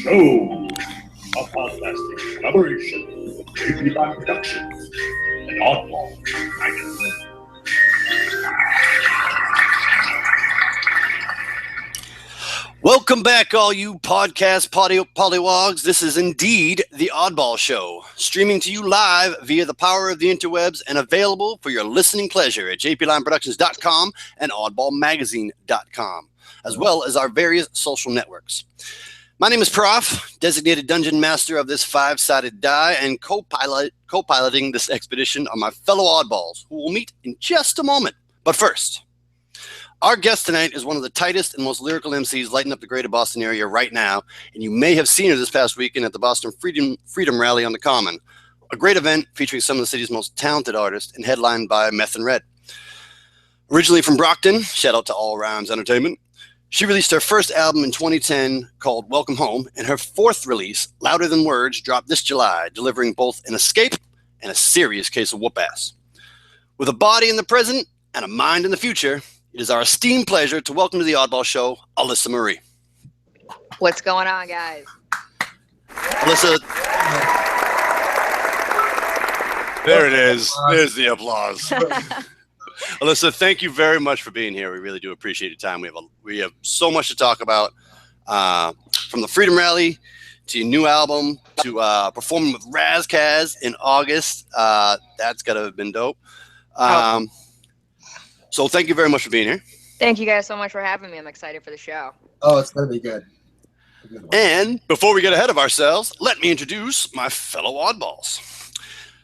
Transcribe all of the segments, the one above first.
Show, a podcasting collaboration with JP Productions and Oddball Magazine. Welcome back, all you podcast pollywogs. This is indeed the Oddball Show, streaming to you live via the power of the interwebs and available for your listening pleasure at jplineproductions.com and oddballmagazine.com, as well as our various social networks. My name is Prof, designated dungeon master of this five-sided die, and co-piloting this expedition are my fellow oddballs, who we'll meet in just a moment. But first, our guest tonight is one of the tightest and most lyrical MCs lighting up the greater Boston area right now, and you may have seen her this past weekend at the Boston Freedom Rally on the Common, a great event featuring some of the city's most talented artists and headlined by Meth and Red. Originally from Brockton, shout out to All Rhymes Entertainment, she released her first album in 2010 called Welcome Home, and her fourth release, Louder Than Words, dropped this July, delivering both an escape and a serious case of whoop-ass. With a body in the present and a mind in the future, it is our esteemed pleasure to welcome to the Oddball Show, Alyssa Marie. What's going on, guys? Alyssa. There it is. There's the applause. Alyssa, thank you very much for being here. We really do appreciate your time. We have so much to talk about, from the Freedom Rally to your new album to performing with Razkaz in August. That's got to have been dope. So thank you very much for being here. Thank you guys so much for having me. I'm excited for the show. Oh, it's going to be good. And before we get ahead of ourselves, let me introduce my fellow oddballs.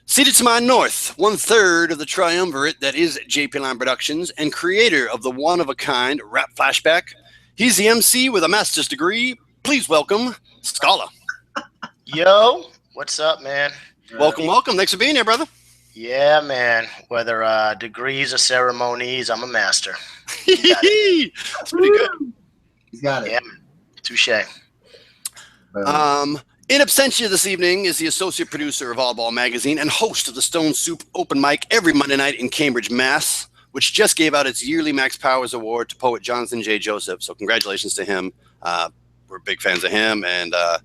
Seated to my north, 1/3 of the triumvirate that is JP Line Productions and creator of the one-of-a-kind rap flashback, he's the MC with a master's degree. Please welcome Scala. Yo, what's up, man? Welcome. Thanks for being here, brother. Yeah, man. Whether degrees or ceremonies, I'm a master. That's pretty good. He's got it. Yeah, touche. In absentia this evening is the associate producer of Oddball Magazine and host of the Stone Soup Open Mic every Monday night in Cambridge, Mass., which just gave out its yearly Max Powers Award to poet Jonathan J. Joseph. So congratulations to him. We're big fans of him, and I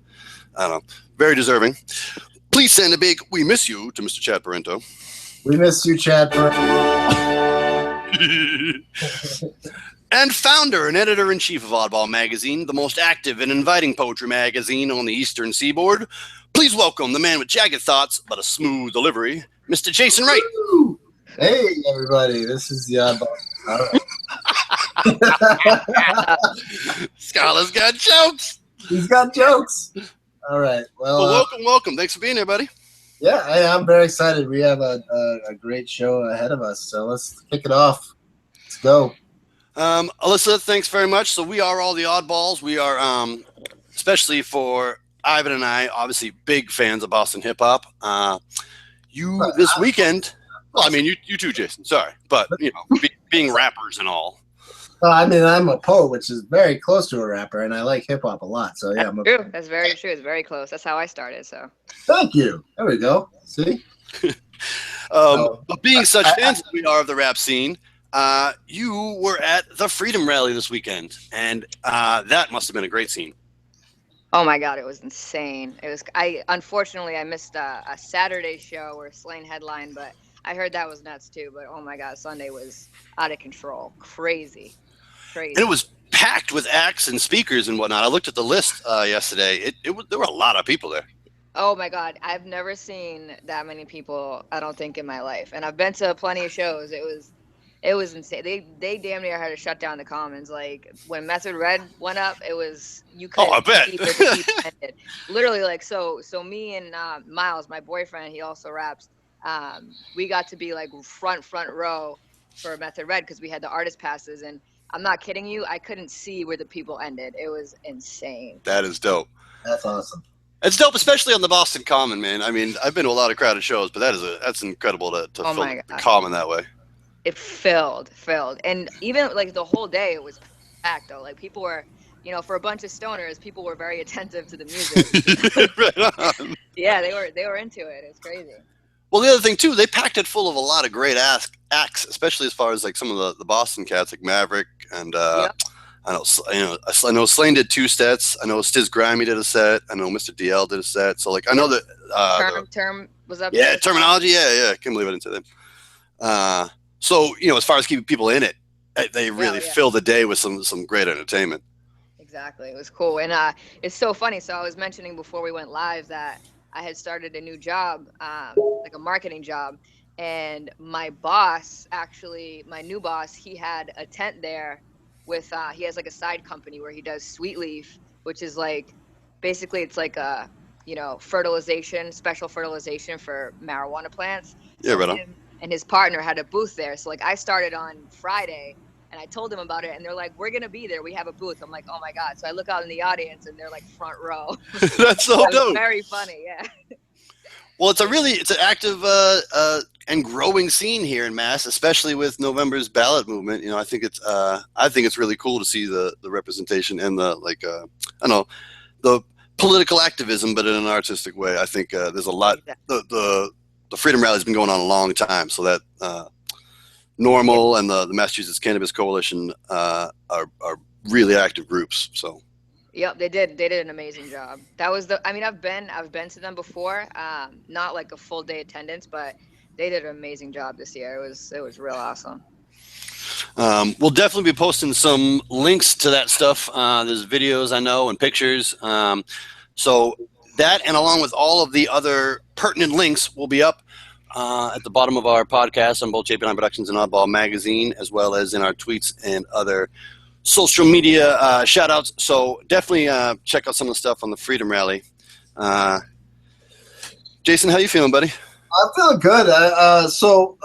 don't know, very deserving. Please send a big "We miss you" to Mr. Chad Parento. We miss you, Chad Parento. And founder and editor-in-chief of Oddball Magazine, the most active and inviting poetry magazine on the Eastern Seaboard. Please welcome the man with jagged thoughts but a smooth delivery, Mr. Jason Wright. Hey, everybody. This is the Oddball. All right. Scala's got jokes. He's got jokes. All right. Well, welcome. Thanks for being here, buddy. Yeah, I'm very excited. We have a great show ahead of us, so let's kick it off. Let's go. Alyssa, thanks very much. So we are all the oddballs. We are, especially for Ivan and I, obviously big fans of Boston hip hop. This weekend, well, I mean, you too, Jason. Sorry, but you know, being rappers and all. I mean, I'm a poet, which is very close to a rapper, and I like hip hop a lot. So yeah, True. That's very true. It's very close. That's how I started. So. Thank you. There we go. See. But being such fans as we are of the rap scene, you were at the Freedom Rally this weekend, and that must have been a great scene. Oh my God, it was insane. Unfortunately I missed a Saturday show where Slane headlined, but I heard that was nuts too. But oh my God, Sunday was out of control, crazy. And it was packed with acts and speakers and whatnot. I looked at the list yesterday. There were a lot of people there. Oh my God, I've never seen that many people, I don't think, in my life. And I've been to plenty of shows. It was insane. They damn near had to shut down the Commons. Like when Method Red went up, it was I bet. keep it. Literally, like so me and Miles, my boyfriend, he also raps. We got to be like front row for Method Red because we had the artist passes, and I'm not kidding you, I couldn't see where the people ended. It was insane. That is dope. That's awesome. It's dope, especially on the Boston Common, man. I mean, I've been to a lot of crowded shows, but that's incredible to fill the Common that way. It filled, and even like the whole day, it was packed though. Like people were, for a bunch of stoners, people were very attentive to the music. Right on. Yeah, they were into it. It's crazy. Well, the other thing too, they packed it full of a lot of great acts, especially as far as like some of the Boston cats like Maverick and I know Slane did 2 sets. I know Stiz Grimy did a set. I know Mr. DL did a set. So like I know that Term was up. Yeah, there. Terminology. Yeah. I can't believe I didn't say that. So as far as keeping people in it, they really fill the day with some great entertainment. Exactly. It was cool. And it's so funny. So I was mentioning before we went live that I had started a new job, like a marketing job. And my boss, actually, my new boss, he had a tent there with, he has like a side company where he does Sweet Leaf, which is like, basically it's like a, special fertilization for marijuana plants. Yeah, So right on. him and his partner had a booth there. So like I started on Friday. And I told them about it, and they're like, "We're gonna be there. We have a booth." I'm like, "Oh my god!" So I look out in the audience, and they're like front row. That's so dope. Very funny, yeah. Well, it's an active and growing scene here in Mass, especially with November's ballot movement. I think it's really cool to see the representation and the political activism, but in an artistic way. I think there's a lot. The Freedom Rally's been going on a long time, so that. Normal and the Massachusetts Cannabis Coalition are really active groups. So, yep, they did an amazing job. That was I've been to them before, not like a full day attendance, but they did an amazing job this year. It was real awesome. We'll definitely be posting some links to that stuff. There's videos I know and pictures. So that, and along with all of the other pertinent links, will be up at the bottom of our podcast on both JP9 Productions and Oddball Magazine, as well as in our tweets and other social media shout outs. So definitely check out some of the stuff on the Freedom Rally. Jason, how you feeling, buddy? I'm feeling good. So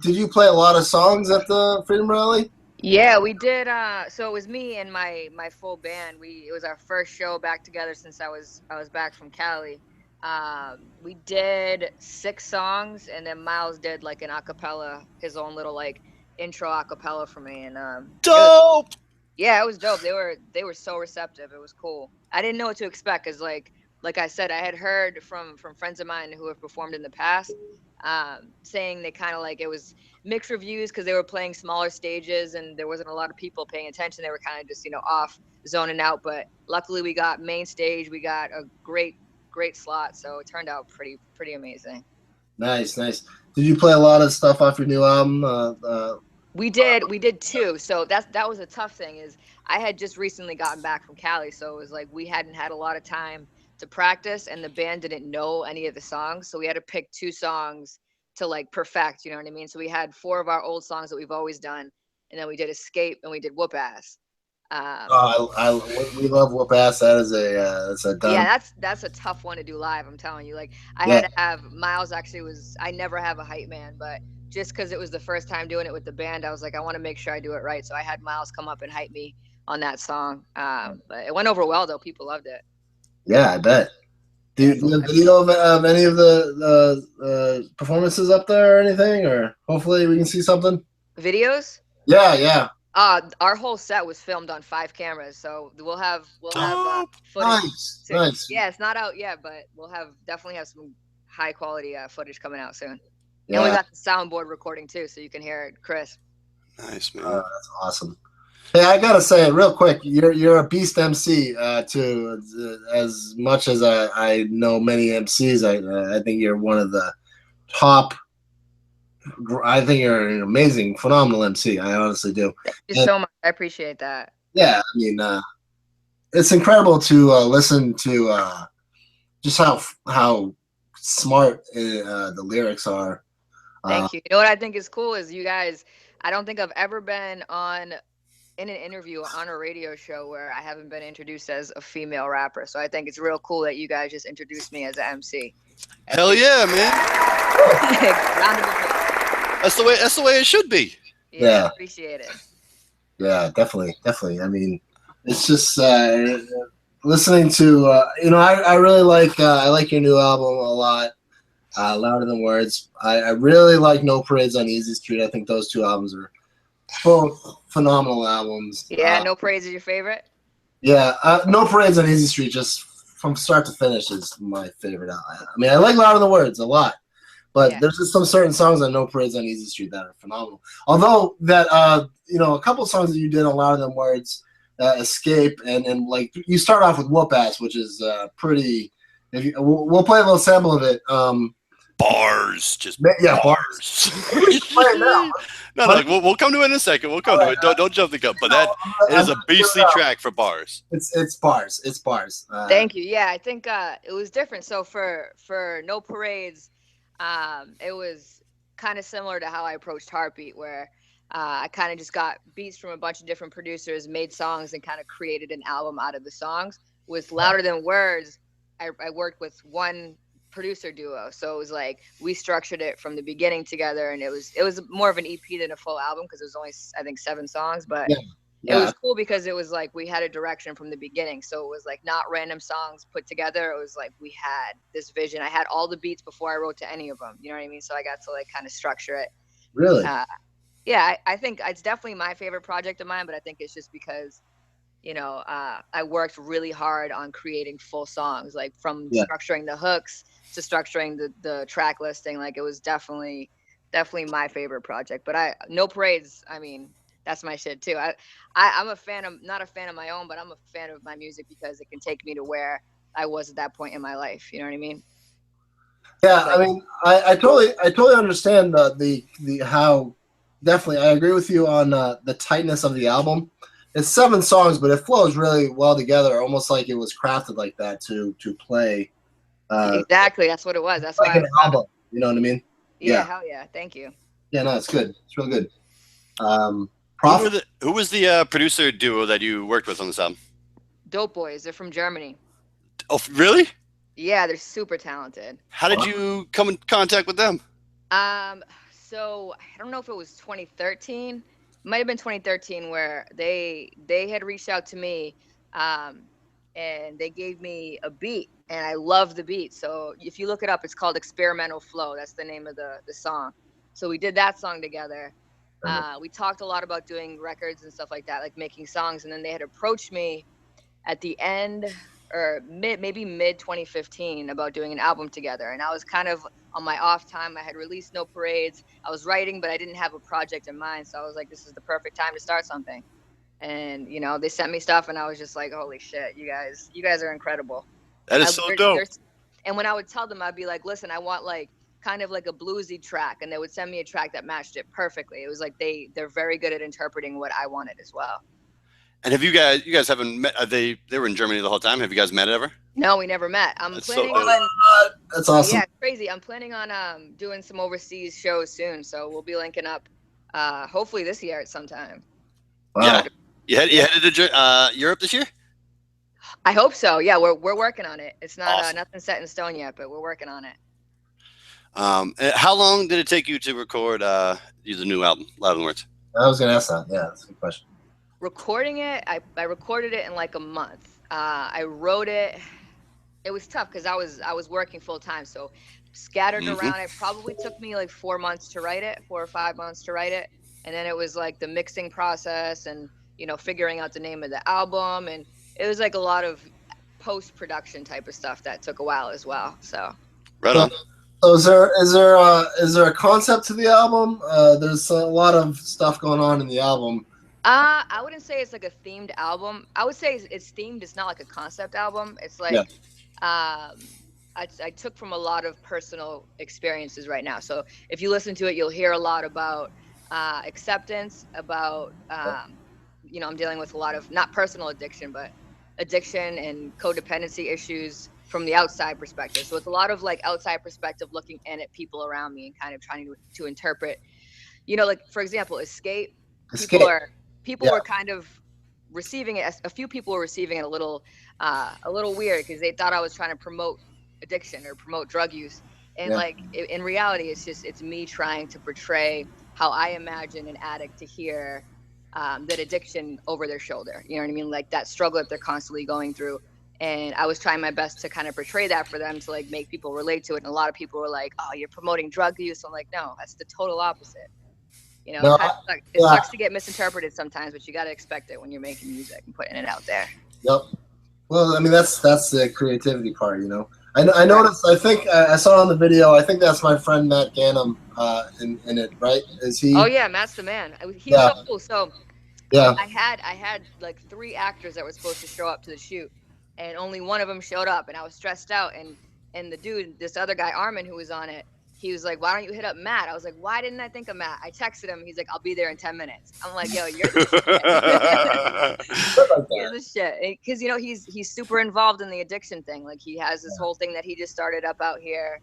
did you play a lot of songs at the Freedom Rally? Yeah, we did. So it was me and my full band. It was our first show back together since I was back from Cali. We did 6 songs, and then Miles did like an acapella, his own little like intro acapella for me, and dope. It was dope. They were so receptive. It was cool. I didn't know what to expect, because like I said, I had heard from friends of mine who have performed in the past, saying they kind of like it was mixed reviews because they were playing smaller stages and there wasn't a lot of people paying attention. They were kind of just off zoning out. But luckily we got main stage. We got a great slot, so it turned out pretty amazing. Nice. Did you play a lot of stuff off your new album? We did too. So that was a tough thing, is I had just recently gotten back from Cali, so it was like we hadn't had a lot of time to practice, and the band didn't know any of the songs, so we had to pick 2 songs to like perfect, you know what I mean? So we had 4 of our old songs that we've always done, and then we did Escape and we did Whoop Ass. We love Whoop Ass. That's a done. Yeah, that's a tough one to do live, I'm telling you. Like I had to have Miles. Actually, I never have a hype man, but just because it was the first time doing it with the band, I was like, I want to make sure I do it right. So I had Miles come up and hype me on that song. But it went over well though. People loved it. Yeah, I bet. Do you have video of any of the performances up there or anything? Or hopefully we can see something? Videos? Yeah. Our whole set was filmed on 5 cameras, so we'll have footage. Nice. Yeah, it's not out yet, but we'll definitely have some high quality footage coming out soon. Yeah. And we got the soundboard recording too, so you can hear it crisp. Nice, man. That's awesome. Hey, I gotta say real quick, you're a beast MC too. As much as I know many MCs, I think you're one of the top. I think you're an amazing, phenomenal MC. I honestly do. Thank you so much. I appreciate that. Yeah, I mean, it's incredible to listen to just how smart the lyrics are. Thank you. You know what I think is cool is you guys. I don't think I've ever been in an interview on a radio show where I haven't been introduced as a female rapper. So I think it's real cool that you guys just introduced me as an MC. Hell yeah, man. Round of applause. That's the way it should be. Yeah. I appreciate it. Yeah, definitely. I mean, it's just listening to I really like your new album a lot. Louder Than Words. I really like No Parades on Easy Street. I think those 2 albums are both phenomenal albums. Yeah, No Parades is your favorite? Yeah, No Parades on Easy Street, just from start to finish, is my favorite album. I mean, I like Louder Than Words a lot, but there's just some certain songs on No Parades on Easy Street that are phenomenal. Although that, a couple songs that you did on Louder Than Words Escape, and like you start off with Whoop Ass, which is pretty. We'll play a little sample of it. Bars, just yeah, bars. Play it now. No, we'll come to it in a second. We'll come to it. Don't jump the gun. But that is a beastly track for Bars. It's Bars. It's Bars. Thank you. Yeah, I think it was different. So for No Parades, it was kind of similar to how I approached Heartbeat, where I kind of just got beats from a bunch of different producers, made songs, and kind of created an album out of the songs. With Louder Than Words, I worked with one producer duo, so it was like we structured it from the beginning together, and it was more of an EP than a full album because it was only, I think, 7 songs, but it was cool because it was like we had a direction from the beginning, so it was like not random songs put together. It was like we had this vision. I had all the beats before I wrote to any of them, you know what I mean? So I got to like kind of structure it. Really? Yeah, I think it's definitely my favorite project of mine, but I think it's just because, you know, I worked really hard on creating full songs, like from structuring the hooks to structuring the track listing. Like it was definitely my favorite project. But No Parades, I mean, that's my shit too. I'm not a fan of my own, but I'm a fan of my music because it can take me to where I was at that point in my life. You know what I mean? Yeah, I mean, I totally understand the how. Definitely, I agree with you on the tightness of the album. It's 7 songs, but it flows really well together, almost like it was crafted like that to play. Exactly, that's what it was. That's like why an album. You know what I mean? Yeah, hell yeah. Thank you. Yeah, no, it's good. It's real good. Who was the producer duo that you worked with on this album? Dope Boys. They're from Germany. Oh, really? Yeah, they're super talented. How did you come in contact with them? So I don't know if it was 2013. It might have been 2013 where they had reached out to me, and they gave me a beat, and I love the beat. So if you look it up, it's called Experimental Flow. That's the name of the song. So we did that song together. We talked a lot about doing records and stuff like that, like making songs. And then they had approached me at the end or maybe mid 2015 about doing an album together. And I was kind of on my off time. I had released No Parades. I was writing, but I didn't have a project in mind. So I was like, this is the perfect time to start something. And, you know, they sent me stuff and I was just like, holy shit, you guys are incredible. That is so dope. And when I would tell them, I'd be like, listen, I want like kind of like a bluesy track. And they would send me a track that matched it perfectly. It was like they're very good at interpreting what I wanted as well. And have you guys haven't met? They were in Germany the whole time. Have you guys met ever? No, we never met. That's awesome. Yeah, it's crazy. I'm planning on doing some overseas shows soon, so we'll be linking up. Hopefully this year at some time. Wow. Yeah, you headed to Europe this year? I hope so. Yeah, we're working on it. It's not Awesome. Nothing set in stone yet, but we're working on it. How long did it take you to record the new album, Louder Than Words? I was gonna ask that. Yeah, that's a good question. Recording it, I recorded it in like a month. I wrote it. It was tough because I was working full time, so scattered around. It probably took me like 4 months to write it, 4 or 5 months to write it, and then it was like the mixing process and, you know, figuring out the name of the album, and it was like a lot of post-production type of stuff that took a while as well. So right on. So is there a concept to the album? There's a lot of stuff going on in the album. I wouldn't say it's like a themed album. I would say it's themed. It's not like a concept album. It's like, I took from a lot of personal experiences right now. So if you listen to it, you'll hear a lot about acceptance, about, you know, I'm dealing with a lot of not personal addiction, but addiction and codependency issues from the outside perspective. So it's a lot of like outside perspective, looking in at people around me and kind of trying to interpret, you know, like for example, Escape. People were kind of receiving it. A few people were receiving it a little weird because they thought I was trying to promote addiction or promote drug use. And like in reality, it's me trying to portray how I imagine an addict to hear that addiction over their shoulder. You know what I mean? Like that struggle that they're constantly going through. And I was trying my best to kind of portray that for them to like make people relate to it. And a lot of people were like, "Oh, you're promoting drug use." I'm like, no, that's the total opposite. You know, it sucks to get misinterpreted sometimes, but you got to expect it when you're making music and putting it out there. Yep. Well, I mean, that's the creativity part, you know. I noticed. I think I saw it on the video. I think that's my friend Matt Gannum in it, right? Is he? Oh yeah, Matt's the man. He's so cool. So Yeah. I had like 3 actors that were supposed to show up to the shoot, and only one of them showed up, and I was stressed out. And the dude, this other guy, Armin, who was on it, he was like, "Why don't you hit up Matt?" I was like, "Why didn't I think of Matt?" I texted him. He's like, "I'll be there in 10 minutes." I'm like, "Yo, you're the you're the shit." Because he's super involved in the addiction thing. Like he has this whole thing that he just started up out here.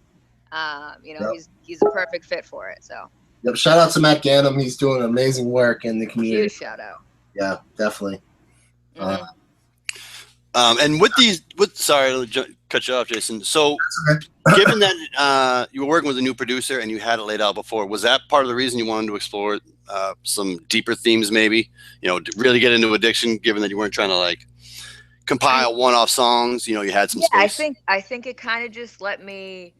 Yep. He's a perfect fit for it. So Yep. Shout out to Matt Gannum. He's doing amazing work in the community. huge shout out. Yeah, definitely. Mhm. And sorry to cut you off, Jason. So, given that you were working with a new producer and you had it laid out before, was that part of the reason you wanted to explore some deeper themes? Maybe to really get into addiction. Given that you weren't trying to like compile one-off songs, you had some space. I think it kind of just let me,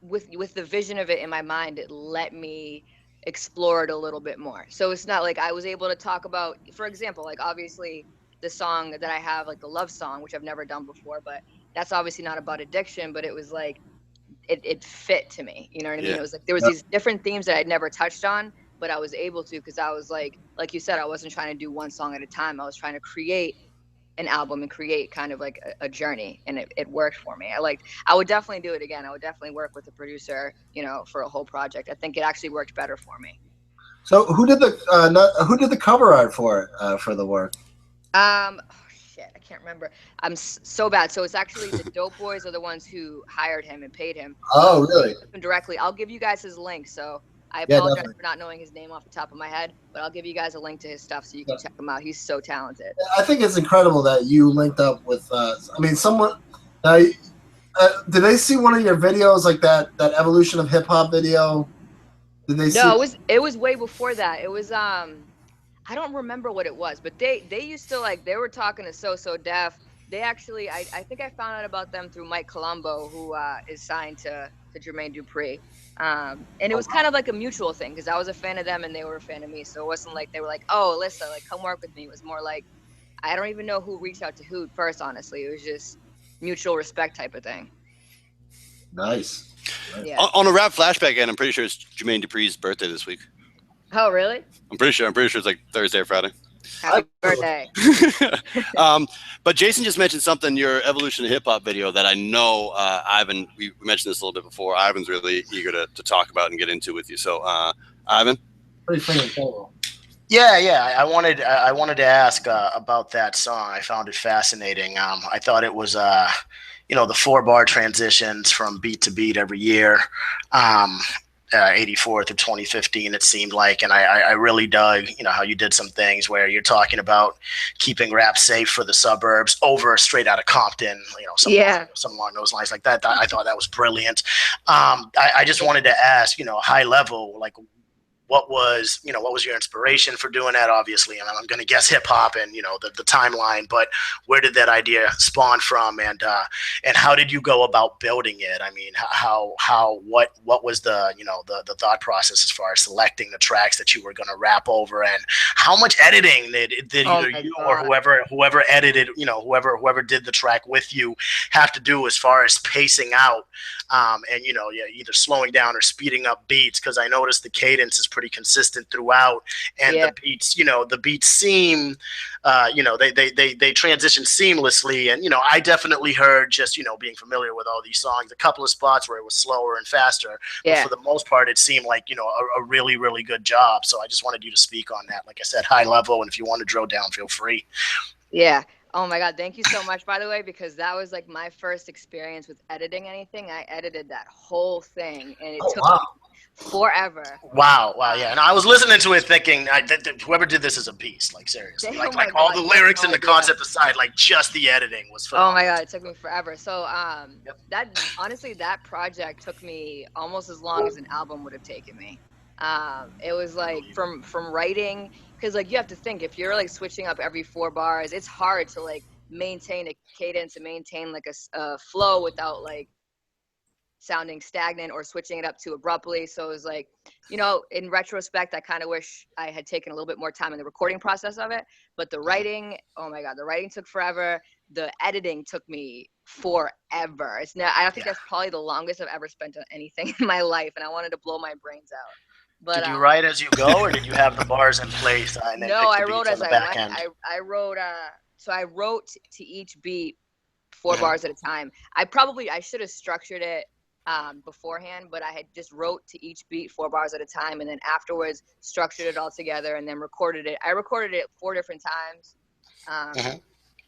with the vision of it in my mind, it let me explore it a little bit more. So it's not like I was able to talk about, for example, like obviously the song that I have, like the love song, which I've never done before, but that's obviously not about addiction, but it was like, it fit to me. You know what I mean? It was like, there was these different themes that I'd never touched on, but I was able to, because I was like you said, I wasn't trying to do one song at a time. I was trying to create an album and create kind of like a journey, and it worked for me. I would definitely do it again. I would definitely work with a producer, for a whole project. I think it actually worked better for me. So who did the cover art for the work? Oh shit, I can't remember. I'm so bad. So it's actually the Dope Boys are the ones who hired him and paid him. Oh, really? Directly. I'll give you guys his link. So I apologize for not knowing his name off the top of my head, but I'll give you guys a link to his stuff so you can check him out. He's so talented. I think it's incredible that you linked up with. Someone. Did they see one of your videos, like that evolution of hip hop video? Did they see? No, it was way before that. It was I don't remember what it was, but they used to they were talking to So Def. They actually, I think I found out about them through Mike Colombo, who is signed to Jermaine Dupri. And it was kind of like a mutual thing because I was a fan of them and they were a fan of me. So it wasn't like they were like, "Oh, Alyssa, like come work with me." It was more like, I don't even know who reached out to who first, honestly. It was just mutual respect type of thing. Nice. Yeah. On a rap flashback, and I'm pretty sure it's Jermaine Dupri's birthday this week. Oh, really? I'm pretty sure it's like Thursday or Friday. Happy birthday. But Jason just mentioned something, your evolution of hip hop video, that I know Ivan, we mentioned this a little bit before. Ivan's really eager to talk about and get into with you. So, Ivan? Pretty freaking cool. Yeah. I wanted to ask about that song. I found it fascinating. I thought it was, the 4-bar transitions from beat to beat every year. 84 through 2015, it seemed like, and I really dug, how you did some things where you're talking about keeping rap safe for the suburbs over straight out of Compton, something along those lines like that. I thought that was brilliant. I just wanted to ask, high level, like, what was your inspiration for doing that? Obviously, I'm going to guess hip hop and the timeline, but where did that idea spawn from, and how did you go about building it? I mean, what was the the thought process as far as selecting the tracks that you were going to rap over, and how much editing did either you or whoever edited, whoever did the track with you have to do as far as pacing out, and either slowing down or speeding up beats, because I noticed the cadence is pretty consistent throughout, and the beats seem they transition seamlessly, and I definitely heard, just being familiar with all these songs, a couple of spots where it was slower and faster, but for the most part it seemed like a really, really good job. So I just wanted you to speak on that, like I said, high level, and if you want to drill down, feel free. Oh my God, thank you so much, by the way, because that was like my first experience with editing anything. I edited that whole thing, and it took me forever. Wow, yeah. And I was listening to it thinking, whoever did this is a beast, like seriously. Like all the lyrics and the concept aside, like just the editing was phenomenal. Oh my God, it took me forever. So that project took me almost as long as an album would have taken me. It was like from writing, because like you have to think, if you're like switching up every 4 bars, it's hard to like maintain a cadence and maintain like a flow without like sounding stagnant or switching it up too abruptly. So it was like, in retrospect, I kind of wish I had taken a little bit more time in the recording process of it. But the writing, oh my God, the writing took forever. The editing took me forever. I think that's probably the longest I've ever spent on anything in my life, and I wanted to blow my brains out. But did you write as you go, or did you have the bars in place and then no, pick I the wrote beats on as the I back went. end? I wrote so I wrote to each beat 4 Mhm. bars at a time. I should have structured it beforehand, but I had just wrote to each beat 4 bars at a time, and then afterwards structured it all together and then recorded it. I recorded it 4 different times. Mhm.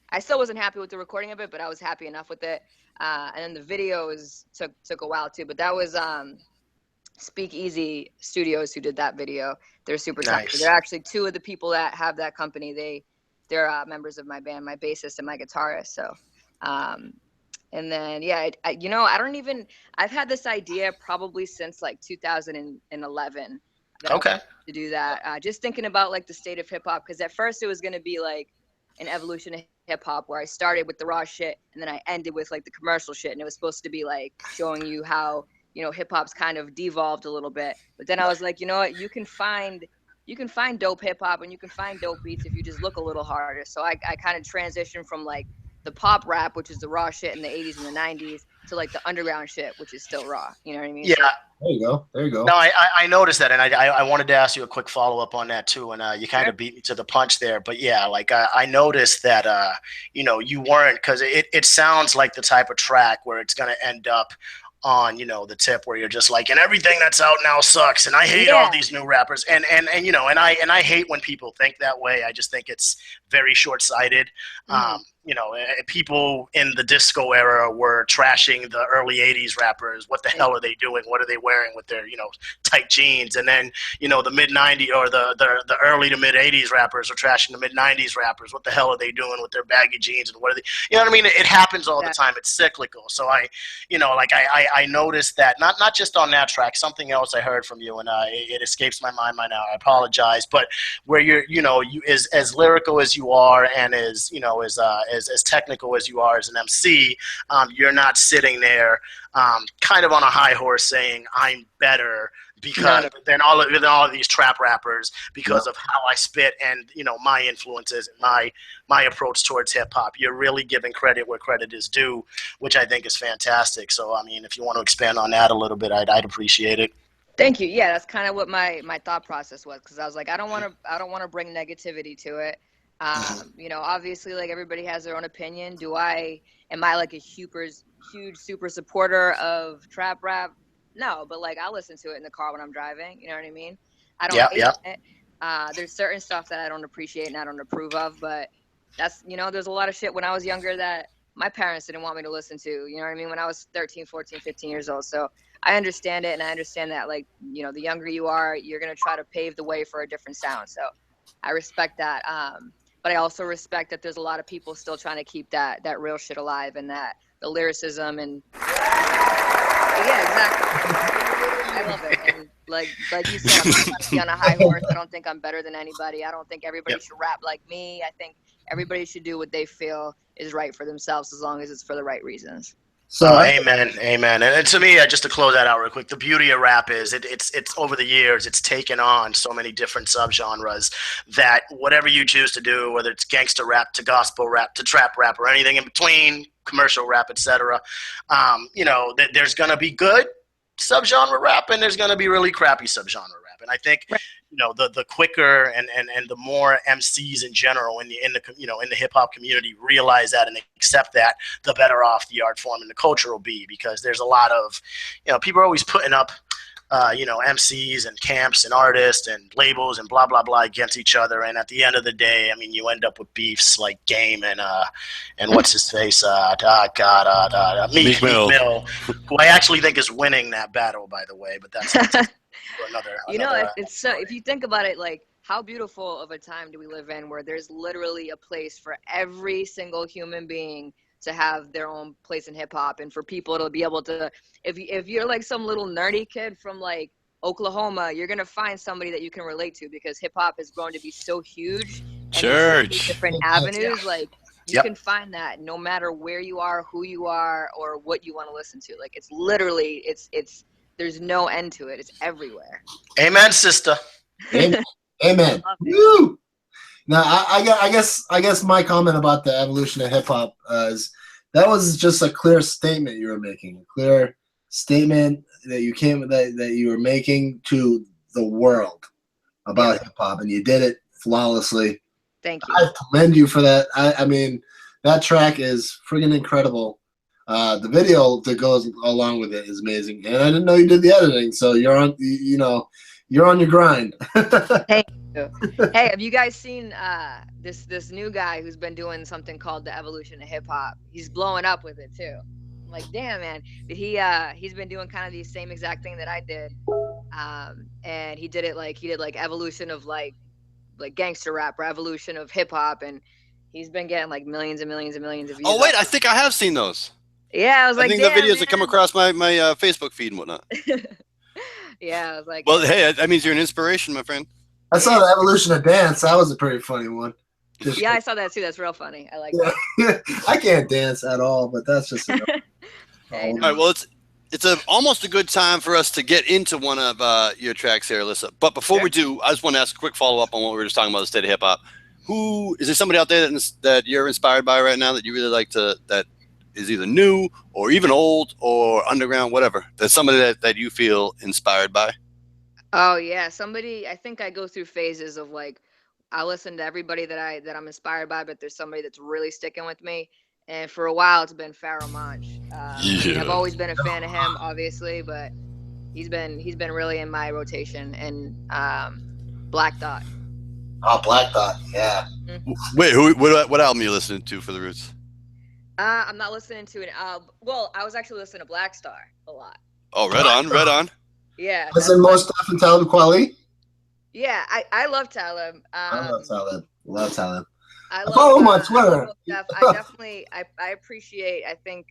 I still wasn't happy with the recording of it, but I was happy enough with it. And then the videos took a while too, but that was Speakeasy Studios who did that video. They're super talented. Nice. They're actually 2 of the people that have that company. They're members of my band, my bassist and my guitarist. So, and then yeah, I've had this idea probably since like 2011 that I Okay. wanted to do that. Just thinking about like the state of hip hop, because at first it was going to be like an evolution of hip hop where I started with the raw shit and then I ended with like the commercial shit, and it was supposed to be like showing you how hip hop's kind of devolved a little bit. But then I was like, you know what, you can find dope hip hop and you can find dope beats if you just look a little harder. So I kind of transitioned from like the pop rap, which is the raw shit in the 80s and the 90s, to like the underground shit, which is still raw. You know what I mean? Yeah. So, There you go. There you go. No, I noticed that, and I wanted to ask you a quick follow up on that too, and you kind of beat me to the punch there. But yeah, like I noticed that you weren't, because it sounds like the type of track where it's gonna end up on the tip where you're just like, and everything that's out now sucks, and I hate all these new rappers, and I hate when people think that way. I just think it's very short sighted. People in the disco era were trashing the early 80s rappers. What the hell are they doing? What are they wearing with their tight jeans? And then the mid 90s or the early to mid 80s rappers are trashing the mid 90s rappers. What the hell are they doing with their baggy jeans? And what are they, what I mean? It happens all the time. It's cyclical. So I noticed that, not just on that track, something else I heard from you, and it escapes my mind right now. I apologize, but where you as lyrical as you are, and as technical as you are as an MC, you're not sitting there kind of on a high horse saying I'm better than all of these trap rappers because of how I spit and my influences and my approach towards hip hop. You're really giving credit where credit is due, which I think is fantastic. So I mean, if you want to expand on that a little bit, I'd appreciate it. Thank you. Yeah, that's kind of what my thought process was, because I was like, I don't want to bring negativity to it. Obviously, like, everybody has their own opinion. Am I like a huge super supporter of trap rap? No, but like, I listen to it in the car when I'm driving. You know what I mean? I don't hate it. There's certain stuff that I don't appreciate and I don't approve of, but that's, there's a lot of shit when I was younger that my parents didn't want me to listen to, you know what I mean? When I was 13, 14, 15 years old. So I understand it. And I understand that, like, the younger you are, you're going to try to pave the way for a different sound. So I respect that. But I also respect that there's a lot of people still trying to keep that real shit alive, and that the lyricism and yeah, exactly. I love it. And like you said, I'm not trying to be on a high horse. I don't think I'm better than anybody. I don't think everybody should rap like me. I think everybody should do what they feel is right for themselves, as long as it's for the right reasons. So amen. And to me, just to close that out real quick, the beauty of rap is it's over the years, it's taken on so many different subgenres that whatever you choose to do, whether it's gangster rap to gospel rap to trap rap or anything in between, commercial rap, etc., there's gonna be good subgenre rap and there's gonna be really crappy subgenre rap. And I think the quicker and the more MCs in general in the hip hop community realize that and accept that, the better off the art form and the culture will be, because there's a lot of people are always putting up MCs and camps and artists and labels and blah blah blah against each other, and at the end of the day, I mean, you end up with beefs like Game and what's his face, Meek Mill, who I actually think is winning that battle, by the way, but that's another. It's so, if you think about it, like, how beautiful of a time do we live in, where there's literally a place for every single human being to have their own place in hip hop, and for people to be able to, if you're like some little nerdy kid from like Oklahoma, you're gonna find somebody that you can relate to, because hip hop has grown to be so huge. Church. Different avenues, like you can find that no matter where you are, who you are, or what you want to listen to. Like, it's literally, it's there's no end to it. It's everywhere. Amen, sister. Amen. Woo! Now, I guess my comment about the evolution of hip hop is that was just a clear statement you were making, a clear statement that you were making to the world about hip hop, and you did it flawlessly. Thank you. I commend you for that. I mean, that track is friggin' incredible. The video that goes along with it is amazing, and I didn't know you did the editing. So you're on, you're on your grind. Thank you. Hey, have you guys seen this new guy who's been doing something called the evolution of hip hop? He's blowing up with it too. I'm like, damn, man. But he's been doing kind of the same exact thing that I did, and he did like evolution of like gangster rap or evolution of hip hop, and he's been getting like millions and millions and millions of views. Oh wait, I think I have seen those. Yeah, I was like, I think the videos that come across my Facebook feed and whatnot. Yeah, I was like, well, hey, that means you're an inspiration, my friend. I saw the evolution of dance. That was a pretty funny one. Yeah, I saw that too. That's real funny. I like that. I can't dance at all, but that's just. All right. Well, it's almost a good time for us to get into one of your tracks here, Alyssa. But before we do, I just want to ask a quick follow up on what we were just talking about, the state of hip hop. Who is there? Somebody out there that you're inspired by right now that you really like that is either new or even old or underground, whatever? There's somebody that you feel inspired by. Oh yeah, somebody. I think I go through phases of like I listen to everybody that I'm inspired by, but there's somebody that's really sticking with me. And for a while, it's been Pharoah Monch. I've always been a fan of him, obviously, but he's been really in my rotation. And Black Dot. Oh, Black Dot, yeah. Mm-hmm. Wait, what album are you listening to for the Roots? I'm not listening to it. Well, I was actually listening to Black Star a lot. Oh, right on. Yeah. Listen, Mos Def and Talib Kweli? Yeah, I love Talib. I love Talib. Love Talib. I follow him on Twitter. I appreciate. I think,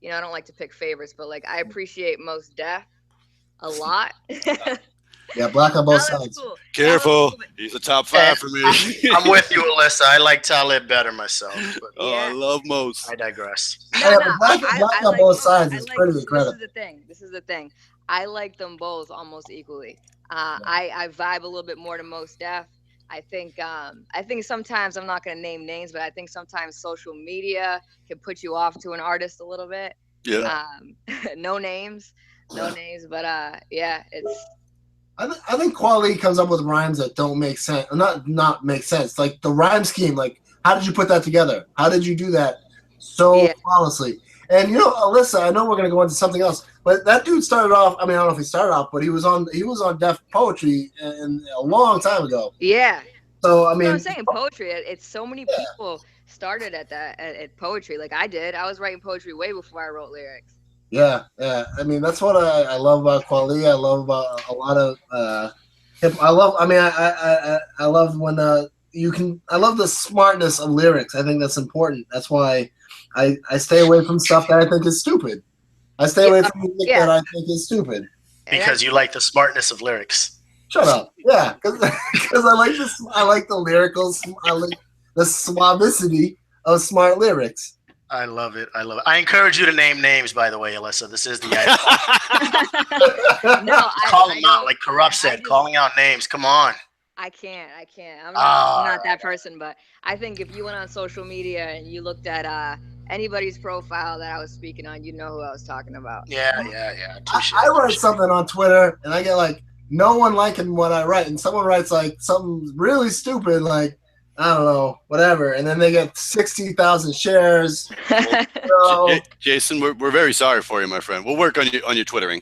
I don't like to pick favorites, but like I appreciate Mos Def a lot. Yeah, black on both sides. Cool. Careful, he's a top 5 for me. I'm with you, Alyssa. I like Talib better myself. But I love Mos. I digress. Black on both sides is pretty incredible. This is the thing. I like them both almost equally. I vibe a little bit more to Mos Def. I think sometimes, I'm not going to name names, but I think sometimes social media can put you off to an artist a little bit. Yeah. No names, but yeah, it's. I think Kweli comes up with rhymes that don't make sense. Not make sense. Like the rhyme scheme. Like, how did you put that together? How did you do that so flawlessly? And Alyssa, I know we're gonna go into something else, but that dude started off. I mean, I don't know if he started off, but he was on Def Poetry a long time ago. Yeah. So I mean, I'm saying poetry. It's so many people started at poetry. Like I did. I was writing poetry way before I wrote lyrics. Yeah. I mean, that's what I love about Kweli. I love about a lot of hip. I love when you can. I love the smartness of lyrics. I think that's important. That's why I stay away from stuff that I think is stupid. I stay away from music that I think is stupid. Because you like the smartness of lyrics. Shut up. Yeah, because I like this. I like the lyrical. I like the suavicity of smart lyrics. I love it. I encourage you to name names, by the way, Alyssa. This is the call them out, like Corrupt said, calling out names. Come on. I can't. I'm not that person, but I think if you went on social media and you looked at anybody's profile that I was speaking on, you know who I was talking about. Yeah. I write something on Twitter and I get like no one liking what I write, and someone writes like something really stupid, like I don't know, whatever, and then they get 60,000 shares. Jason, we're very sorry for you, my friend. We'll work on your twittering,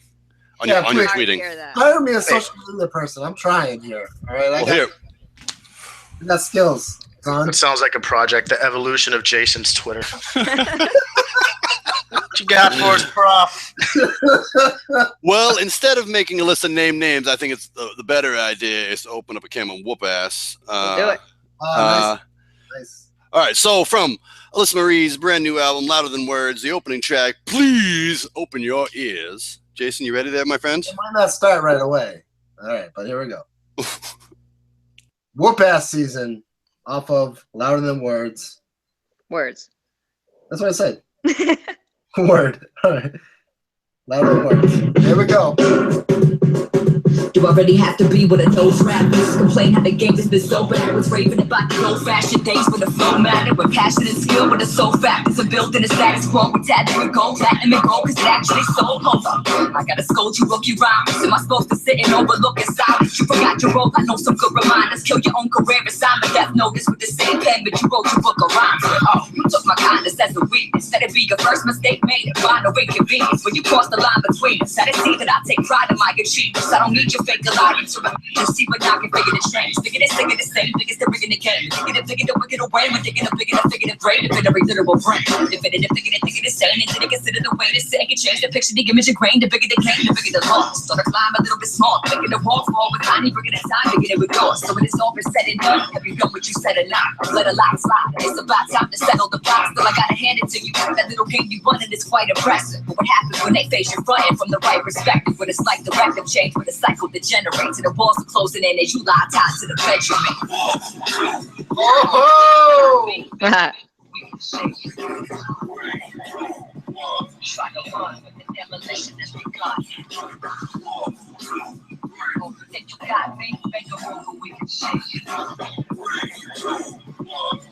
on your tweeting. Hire me a social media person. I'm trying here. All right, I got skills. It sounds like a project. The evolution of Jason's Twitter. What you got for us, Prof? Well, instead of making Alyssa name names, I think it's the better idea is to open up a can and whoop ass. Do it. Nice. All right, so from Alyssa Marie's brand new album, Louder Than Words, the opening track, Please Open Your Ears. Jason, you ready there, my friend? It might not start right away. All right, but here we go. Whoop ass season off of Louder Than Words. Words. That's what I said. Word. All right. Louder Than Words. Here we go. You already have to be with a nose rappers. Complain how the game has been so bad. Was raving about the old-fashioned days with a flow matter. With passion and skill, with the soul factors are built in a status quo. With tattoo and gold, platinum and gold, cause it actually sold. Hold up. I gotta scold you, rookie rhymes. Am I supposed to sit and overlook in silence? You forgot your role, I know some good reminders. Kill your own career and sign the death notice with the same pen, but you wrote your book of rhymes. Oh, you took my kindness as a weakness. Let it be your first mistake made, a final inconvenience. When you cross the line between us, I didn't see that I take pride in my achievements. I don't need your fake alliance to remain. Just see what I can figure to change. Figure this, figure the same, biggest the rigging the game. Figure the wicked away, when thinking of bigger the figure the brain, the very literal brain. Definitive, figure the same, and didn't consider the way to say can change the picture, the image, and grain. The bigger the claim, the bigger the loss. So to climb a little bit small, making the wall fall with tiny, bringing the time, bigger it with yours. So when it's all been said and done, have you done what you said or not? Let a lot slide. It's about time to settle the plot. Still, I gotta hand it to you. That little game you won, and it's quite impressive. But what happens when they face you fronting from the right perspective? When it's like the directive change, when the cycle degenerates, and the walls are closing in as you lie tied to the bedroom. Oh! Try to run, but the demolition has begun. Think you got me? Make a move and we can shake.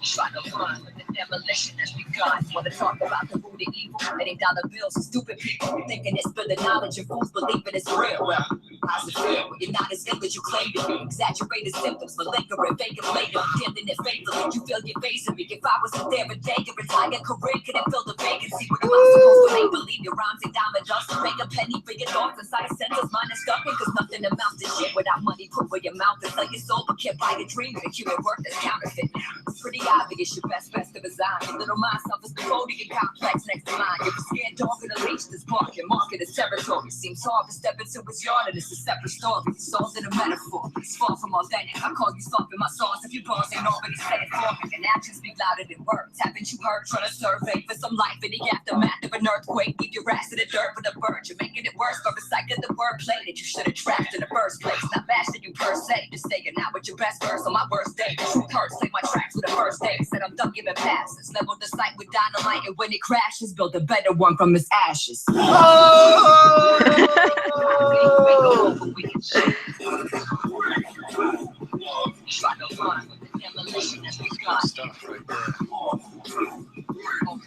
Try to run, but the demolition has begun. Wanna talk about the root of evil? Many dollar bills and stupid people thinking it's for the knowledge and fools believing it's real. Well, how's it feel when you're not as ill as you claim to be? Exaggerated symptoms, malingering, fake and later, dimmed in it fatally. You feel your face of me. If I wasn't there a day, your entire career couldn't fill the vacancy. What am I supposed to make believe? Your rhymes ain't diamond dust. Make a penny for your thoughts inside sentence. Mine is stuck in, cause nothing amounts to shit without money put where your mouth is. Like your soul, but can't buy a dream with a human work that's counterfeit. It's pretty obvious your best to design. Your little mind suffers the coding complex next to mine. You're a scared dog in a leash that's barking. Market is territory. Seems hard to step into his yard, and it's a separate story. It's all in a metaphor. It's far from authentic. I call you soft in my songs if you bars ain't already said it for me. And actions speak louder than words. Haven't you heard? Trying to survey for some life in the aftermath of an earthquake. Leave your ass in the dirt with a bird. You're making it worse by recycling the wordplay that you should have trapped in the first place. Not bashing you per se, just saying out with your best verse on my worst day. The truth hurts, take my tracks with the first day. Said I'm done giving passes. Level the site with dynamite, and when it crashes, build a better one from its ashes. Oh! Try to run with the demolition as we got. Stuff right there.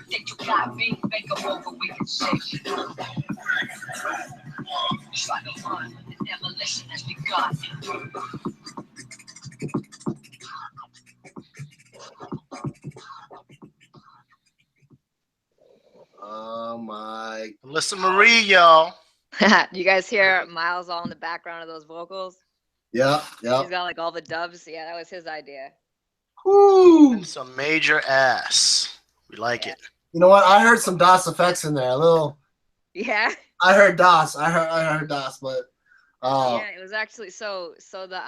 Think you got me? Make a move and we can shake. Try to run with the demolition as we got. Oh my! Alyssa Marie, y'all. You guys hear Miles all in the background of those vocals? Yeah, yeah. He's got like all the dubs. Yeah, that was his idea. Woo! Some major ass. We like it. You know what? I heard some DOS effects in there. A little. Yeah. I heard DOS. I heard DOS, but. Yeah, it was actually so the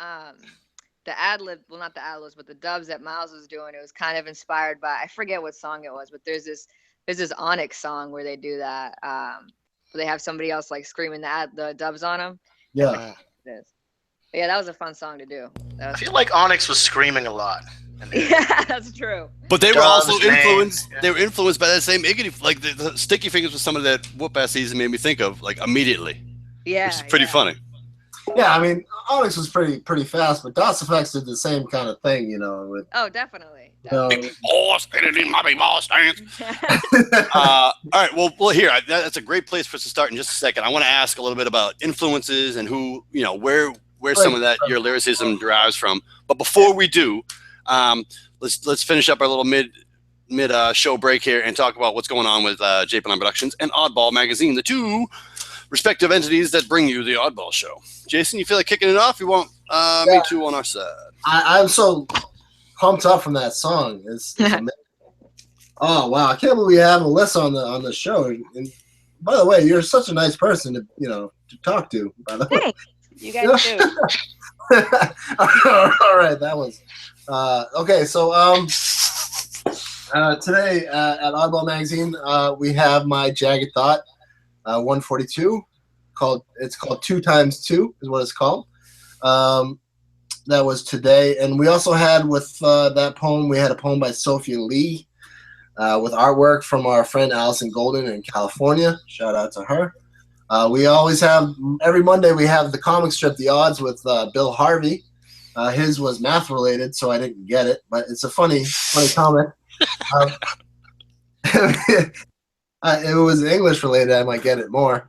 ad lib, well, not the ad libs, but the dubs that Miles was doing. It was kind of inspired by, I forget what song it was, but there's this Onyx song where they do that. Where they have somebody else like screaming the dubs on them. Yeah. It is. But yeah, that was a fun song to do. I feel like Onyx was screaming a lot. Yeah, that's true. But they were also Dubs, man. influenced. Yeah. They were influenced by that same Iggity. Like the Sticky Fingers was some of that whoop ass season made me think of like immediately. Yeah. Which is pretty funny. Yeah, I mean, Onyx was pretty fast, but DOS effects did the same kind of thing, you know. With, Oh, definitely. Big boss, editing my big boss dance. All right, well, here that's a great place for us to start in just a second. I want to ask a little bit about influences and who, you know, where some of that your lyricism derives from. But before we do, let's finish up our little mid show break here and talk about what's going on with J-Plan Productions and Oddball Magazine, the two respective entities that bring you the Oddball Show. Jason, you feel like kicking it off? You want me too on our side? I'm so pumped up from that song. It's amazing. Oh wow! I can't believe we have Alyssa on the show. And by the way, you're such a nice person to talk to. By the way, Thanks. You guys too. All right, that was okay. So today at Oddball Magazine, we have my Jagged Thought 142. It's called 2 times 2 is what it's called. That was today, and we also had with that poem. We had a poem by Sophia Lee with artwork from our friend Allison Golden in California. Shout out to her. We always have every Monday we have the comic strip The Odds with Bill Harvey. His was math related, so I didn't get it, but it's a funny comic. It was English related. I might get it more.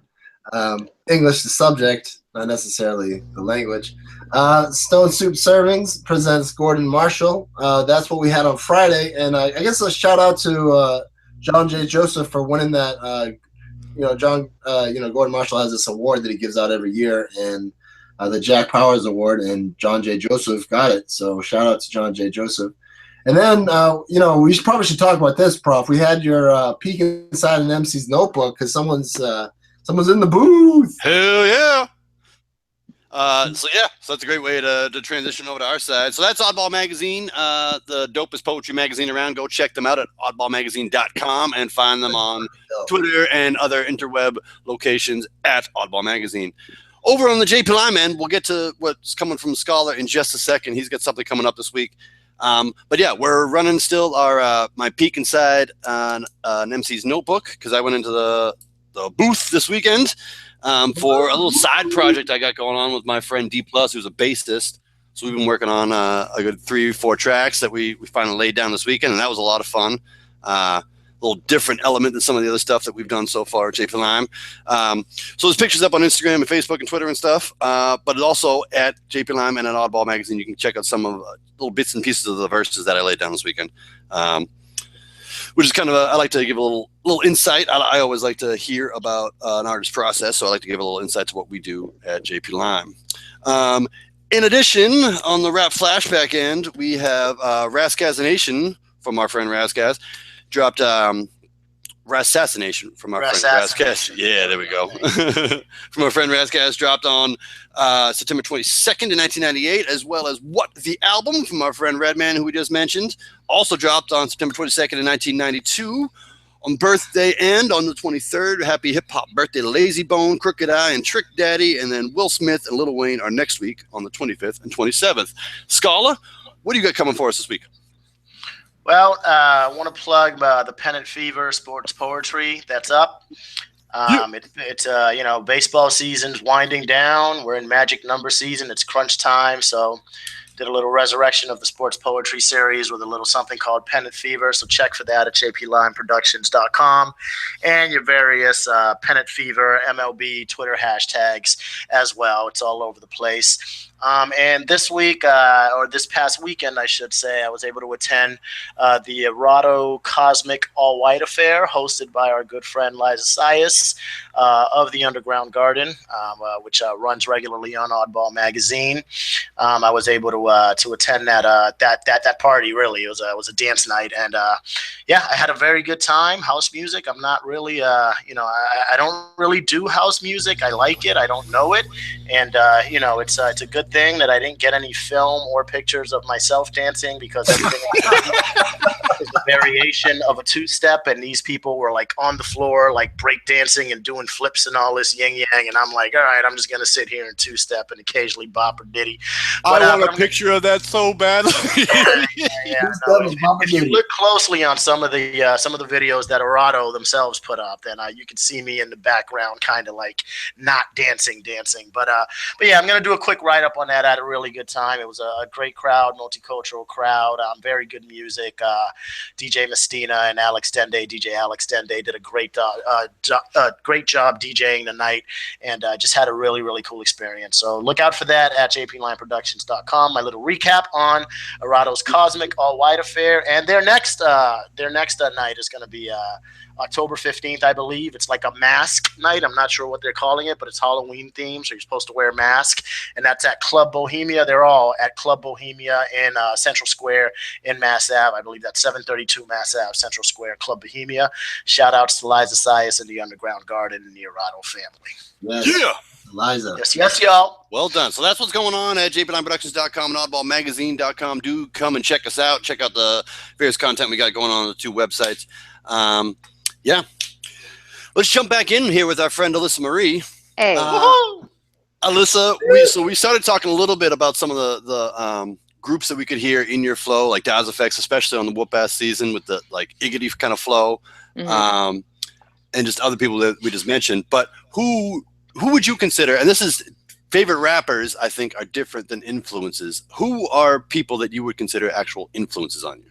English the subject, not necessarily the language. Stone Soup Servings presents Gordon Marshall. That's what we had on Friday, and I guess a shout out to John J. Joseph for winning that. Gordon Marshall has this award that he gives out every year, and the Jack Powers Award, and John J. Joseph got it. So shout out to John J. Joseph. And then, we probably should talk about this, Prof. We had your peek inside an MC's notebook because someone's in the booth. Hell yeah. So that's a great way to transition over to our side. So that's Oddball Magazine, the dopest poetry magazine around. Go check them out at oddballmagazine.com and find them on Twitter and other interweb locations at Oddball Magazine. Over on the JP Line, man, we'll get to what's coming from Scholar in just a second. He's got something coming up this week. But yeah, we're running still our my peek inside on an MC's notebook because I went into the booth this weekend for a little side project I got going on with my friend D Plus, who's a bassist. So we've been working on a good 3-4 tracks that we finally laid down this weekend, and that was a lot of fun. A little different element than some of the other stuff that we've done so far at JP Lime. So there's pictures up on Instagram and Facebook and Twitter and stuff, but also at JP Lime and at Oddball Magazine. You can check out some of little bits and pieces of the verses that I laid down this weekend. Which is kind of I like to give a little insight. I always like to hear about an artist's process, so I like to give a little insight to what we do at JP Lime. In addition, on the rap flashback end, we have Raskassination from our friend Raskaz. Dropped Rassassination from our friend Raskaz. Yeah, there we go. From our friend Raskaz, dropped on September 22nd in 1998, as well as What the Album from our friend Redman, who we just mentioned. Also dropped on September 22nd in 1992. On birthday and on the 23rd, happy hip hop birthday to Lazy Bone, Crooked Eye, and Trick Daddy. And then Will Smith and Lil Wayne are next week on the 25th and 27th. Scala, what do you got coming for us this week? Well, I want to plug the Pennant Fever Sports Poetry that's up. It's baseball season's winding down. We're in magic number season. It's crunch time, so did a little resurrection of the sports poetry series with a little something called Pennant Fever. So check for that at jplineproductions.com and your various Pennant Fever MLB Twitter hashtags as well. It's all over the place. And this week, or this past weekend, I should say, I was able to attend the Errato Cosmic All-White Affair hosted by our good friend Liza Sias of the Underground Garden, which runs regularly on Oddball Magazine. I was able to attend that party. Really, it was a dance night, and I had a very good time. House music. I'm not really, I don't really do house music. I like it. I don't know it, and it's a good thing that I didn't get any film or pictures of myself dancing because everything is a variation of a two-step, and these people were like on the floor, like break dancing and doing flips and all this yin yang, and I'm like, all right, I'm just gonna sit here and two-step and occasionally bop or ditty. But, I want a picture of that so bad. If you look closely on some of the videos that Errato themselves put up, then you can see me in the background, kind of like not dancing. But yeah, I'm gonna do a quick write-up on that. I had a really good time. It was a great crowd, multicultural crowd, very good music. DJ Mestina and DJ Alex Dende did a great job DJing the night, and just had a really, really cool experience. So look out for that at jplineproductions.com. My little recap on Errato's Cosmic All-White Affair, and their next night is going to be October 15th, I believe. It's like a mask night. I'm not sure what they're calling it, but it's Halloween themed, so you're supposed to wear a mask. And that's at Club Bohemia. They're all at Club Bohemia in Central Square in Mass Ave. I believe that's 732 Mass Ave, Central Square, Club Bohemia. Shout outs to Liza Sias and the Underground Garden and the Errato family. Yes. Yeah. Liza. Yes, y'all. Well done. So that's what's going on at jplineproductions.com and oddballmagazine.com. Do come and check us out. Check out the various content we got going on the two websites. Yeah. Let's jump back in here with our friend Alyssa Marie. Hey. Alyssa, we started talking a little bit about some of the groups that we could hear in your flow, like Daz Effects, especially on the whoop-ass season with the like Iggity kind of flow, and just other people that we just mentioned. But who would you consider, and this is favorite rappers, I think, are different than influences. Who are people that you would consider actual influences on you?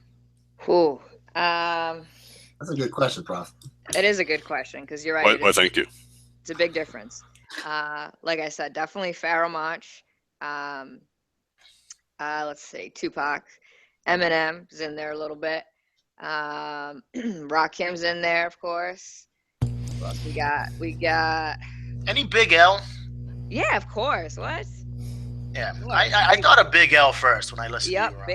That's a good question, Prof. It is a good question because you're right. Well, thank you. It's a big difference. Like I said, definitely Pharoah Monch. Let's see, Tupac, Eminem's in there a little bit. Rakim's in there, of course. What else we got? We got Any Big L? Yeah, of course. What? Yeah, I thought of Big L first when I listened to you. Yep,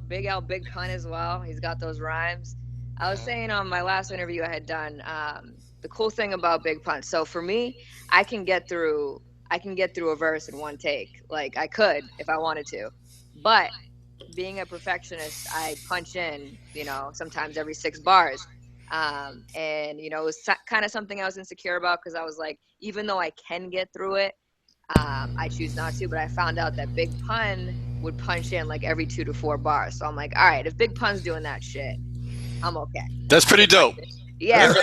Big L, Big Pun as well. He's got those rhymes. I was saying on my last interview I had done, the cool thing about Big Pun. So for me, I can get through a verse in one take. Like I could if I wanted to, but being a perfectionist, I punch in, sometimes every 6 bars. And it was kind of something I was insecure about because I was like, even though I can get through it, I choose not to. But I found out that Big Pun would punch in like every 2 to 4 bars. So I'm like, all right, if Big Pun's doing that shit, I'm okay. That's pretty dope. Yeah.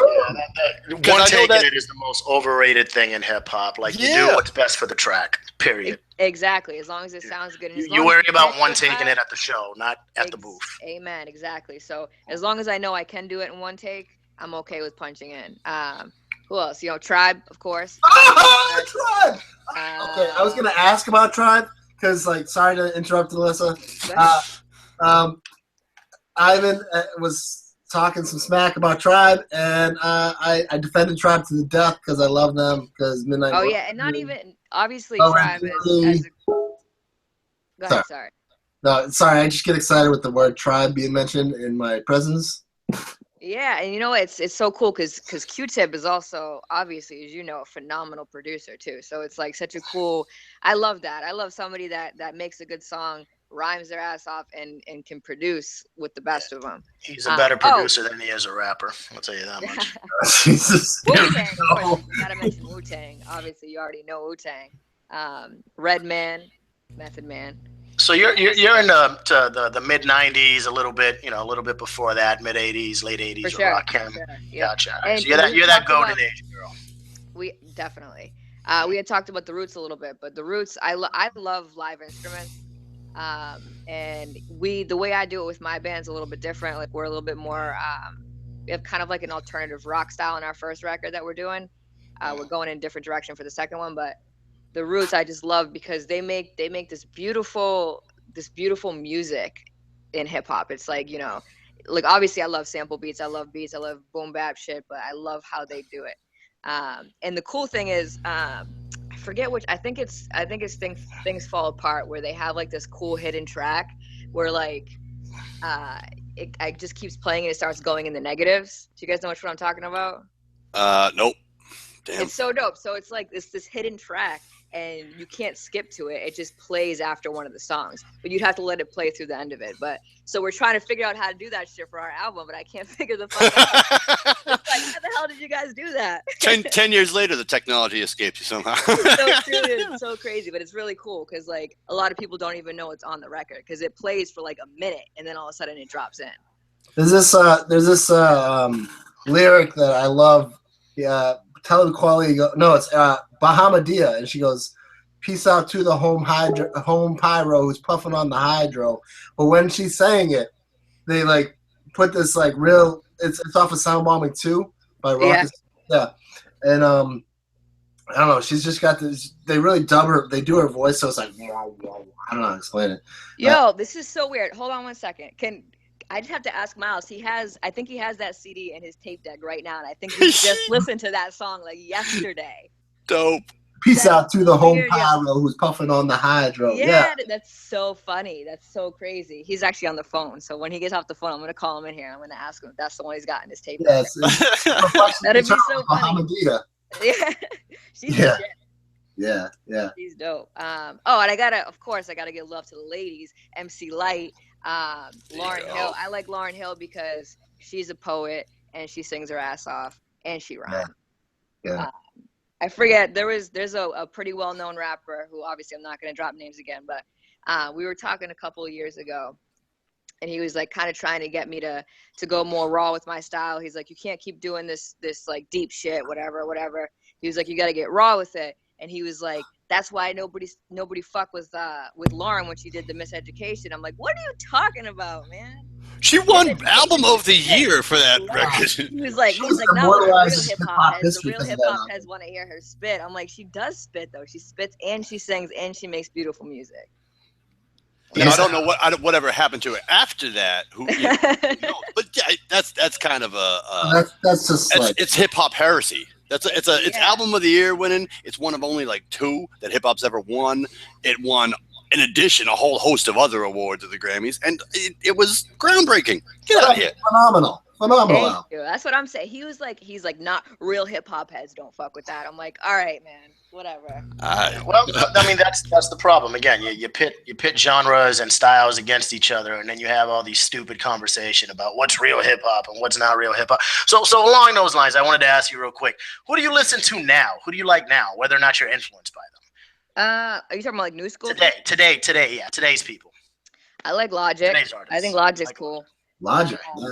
One taking it is the most overrated thing in hip hop. Like you do what's best for the track. Period. Exactly. As long as it sounds good. And you worry about one taking it at the show, not at the booth. Amen. Exactly. So as long as I know I can do it in one take, I'm okay with punching in. Who else? Tribe, of course. Tribe. Okay, I was gonna ask about Tribe because, sorry to interrupt, Alyssa. Ivan was talking some smack about Tribe, and I defended Tribe to the death because I love them. Because Midnight. Oh yeah, and not even obviously Tribe is. Go ahead. Sorry. No, sorry. I just get excited with the word Tribe being mentioned in my presence. Yeah, and it's so cool because Q-Tip is also, obviously, as you know, a phenomenal producer too. So it's like such a cool. I love that. I love somebody that makes a good song, rhymes their ass off, and can produce with the best of them. He's a better producer than he is a rapper. I'll tell you that much. Jesus. Wu-Tang, of course. You gotta mention Wu-Tang. Obviously, you already know Wu-Tang. Redman, Method Man. So you're in the mid '90s, a little bit before that, mid '80s, late '80s. For sure. Yeah. Gotcha. And so you're that golden age girl. We definitely. We had talked about the Roots a little bit, but the Roots, I love live instruments. And the way I do it with my band's a little bit different. Like we're a little bit more. We have kind of like an alternative rock style in our first record that we're doing. We're going in a different direction for the second one, but the Roots I just love because they make this beautiful music in hip hop. It's like, like obviously I love sample beats, I love boom bap shit, but I love how they do it. And the cool thing is, I forget which. I think it's Things Fall Apart, where they have like this cool hidden track where like it just keeps playing and it starts going in the negatives. Do you guys know what I'm talking about? Nope. Damn. It's so dope. So it's like this hidden track, and you can't skip to it. It just plays after one of the songs, but you'd have to let it play through the end of it. But so we're trying to figure out how to do that shit for our album, but I can't figure the fuck out. It's like, how the hell did you guys do that? 10 years later, the technology escaped you somehow. It's so crazy, but it's really cool because like a lot of people don't even know it's on the record because it plays for like a minute and then all of a sudden it drops in. There's this lyric that I love. Tell the quality. No, it's Bahamadia, and she goes, "Peace out to the home pyro who's puffing on the hydro." But when she's saying it, they like put this like real. It's off of Sound Bombing 2 by Rock. Yeah, and I don't know. She's just got this. They really dub her. They do her voice, so it's like I don't know how to explain it. Yo, this is so weird. Hold on one second. I just have to ask Miles. I think he has that CD in his tape deck right now, and I think he just listened to that song like yesterday. Dope. Peace out to the home pyro who's puffing on the hydro. Yeah, that's so funny. That's so crazy. He's actually on the phone, so when he gets off the phone, I'm gonna call him in here. I'm gonna ask him if that's the one he's got in his tape. Yeah, that'd be so funny. Yeah, she's shit. Yeah. She's dope. And I gotta give love to the ladies. MC Light. Lauryn Hill. I like Lauryn Hill because she's a poet and she sings her ass off and she rhymes. Yeah. I forget there's a pretty well known rapper who obviously I'm not gonna drop names again, but we were talking a couple of years ago and he was like kind of trying to get me to go more raw with my style. He's like, you can't keep doing this like deep shit, whatever. He was like, you gotta get raw with it. and he was like, "That's why nobody fuck with Lauren when she did the Miseducation." I'm like, "What are you talking about, man?" She won Album of the Year for that record. He was like, not what the real hip hop heads. The real hip hop heads want to hear her spit. I'm like, she does spit though. She spits and she sings and she makes beautiful music. Now, I don't know whatever happened to it after that. But yeah, that's kind of that's just it's hip hop heresy. It's Album of the Year winning. It's one of only like 2 that hip hop's ever won. It won, in addition, a whole host of other awards at the Grammys, and it was groundbreaking. Get out of here! Phenomenal. Thank you. That's what I'm saying. He's like, not real hip hop heads don't fuck with that. I'm like, all right, man, whatever. Well, I mean, that's the problem. Again, you pit genres and styles against each other, and then you have all these stupid conversation about what's real hip hop and what's not real hip hop. So along those lines, I wanted to ask you real quick: who do you listen to now? Who do you like now? Whether or not you're influenced by them. Are you talking about like new school? Today, yeah, today's people. I like Logic. Today's artists. I think Logic's cool. Logic, yeah.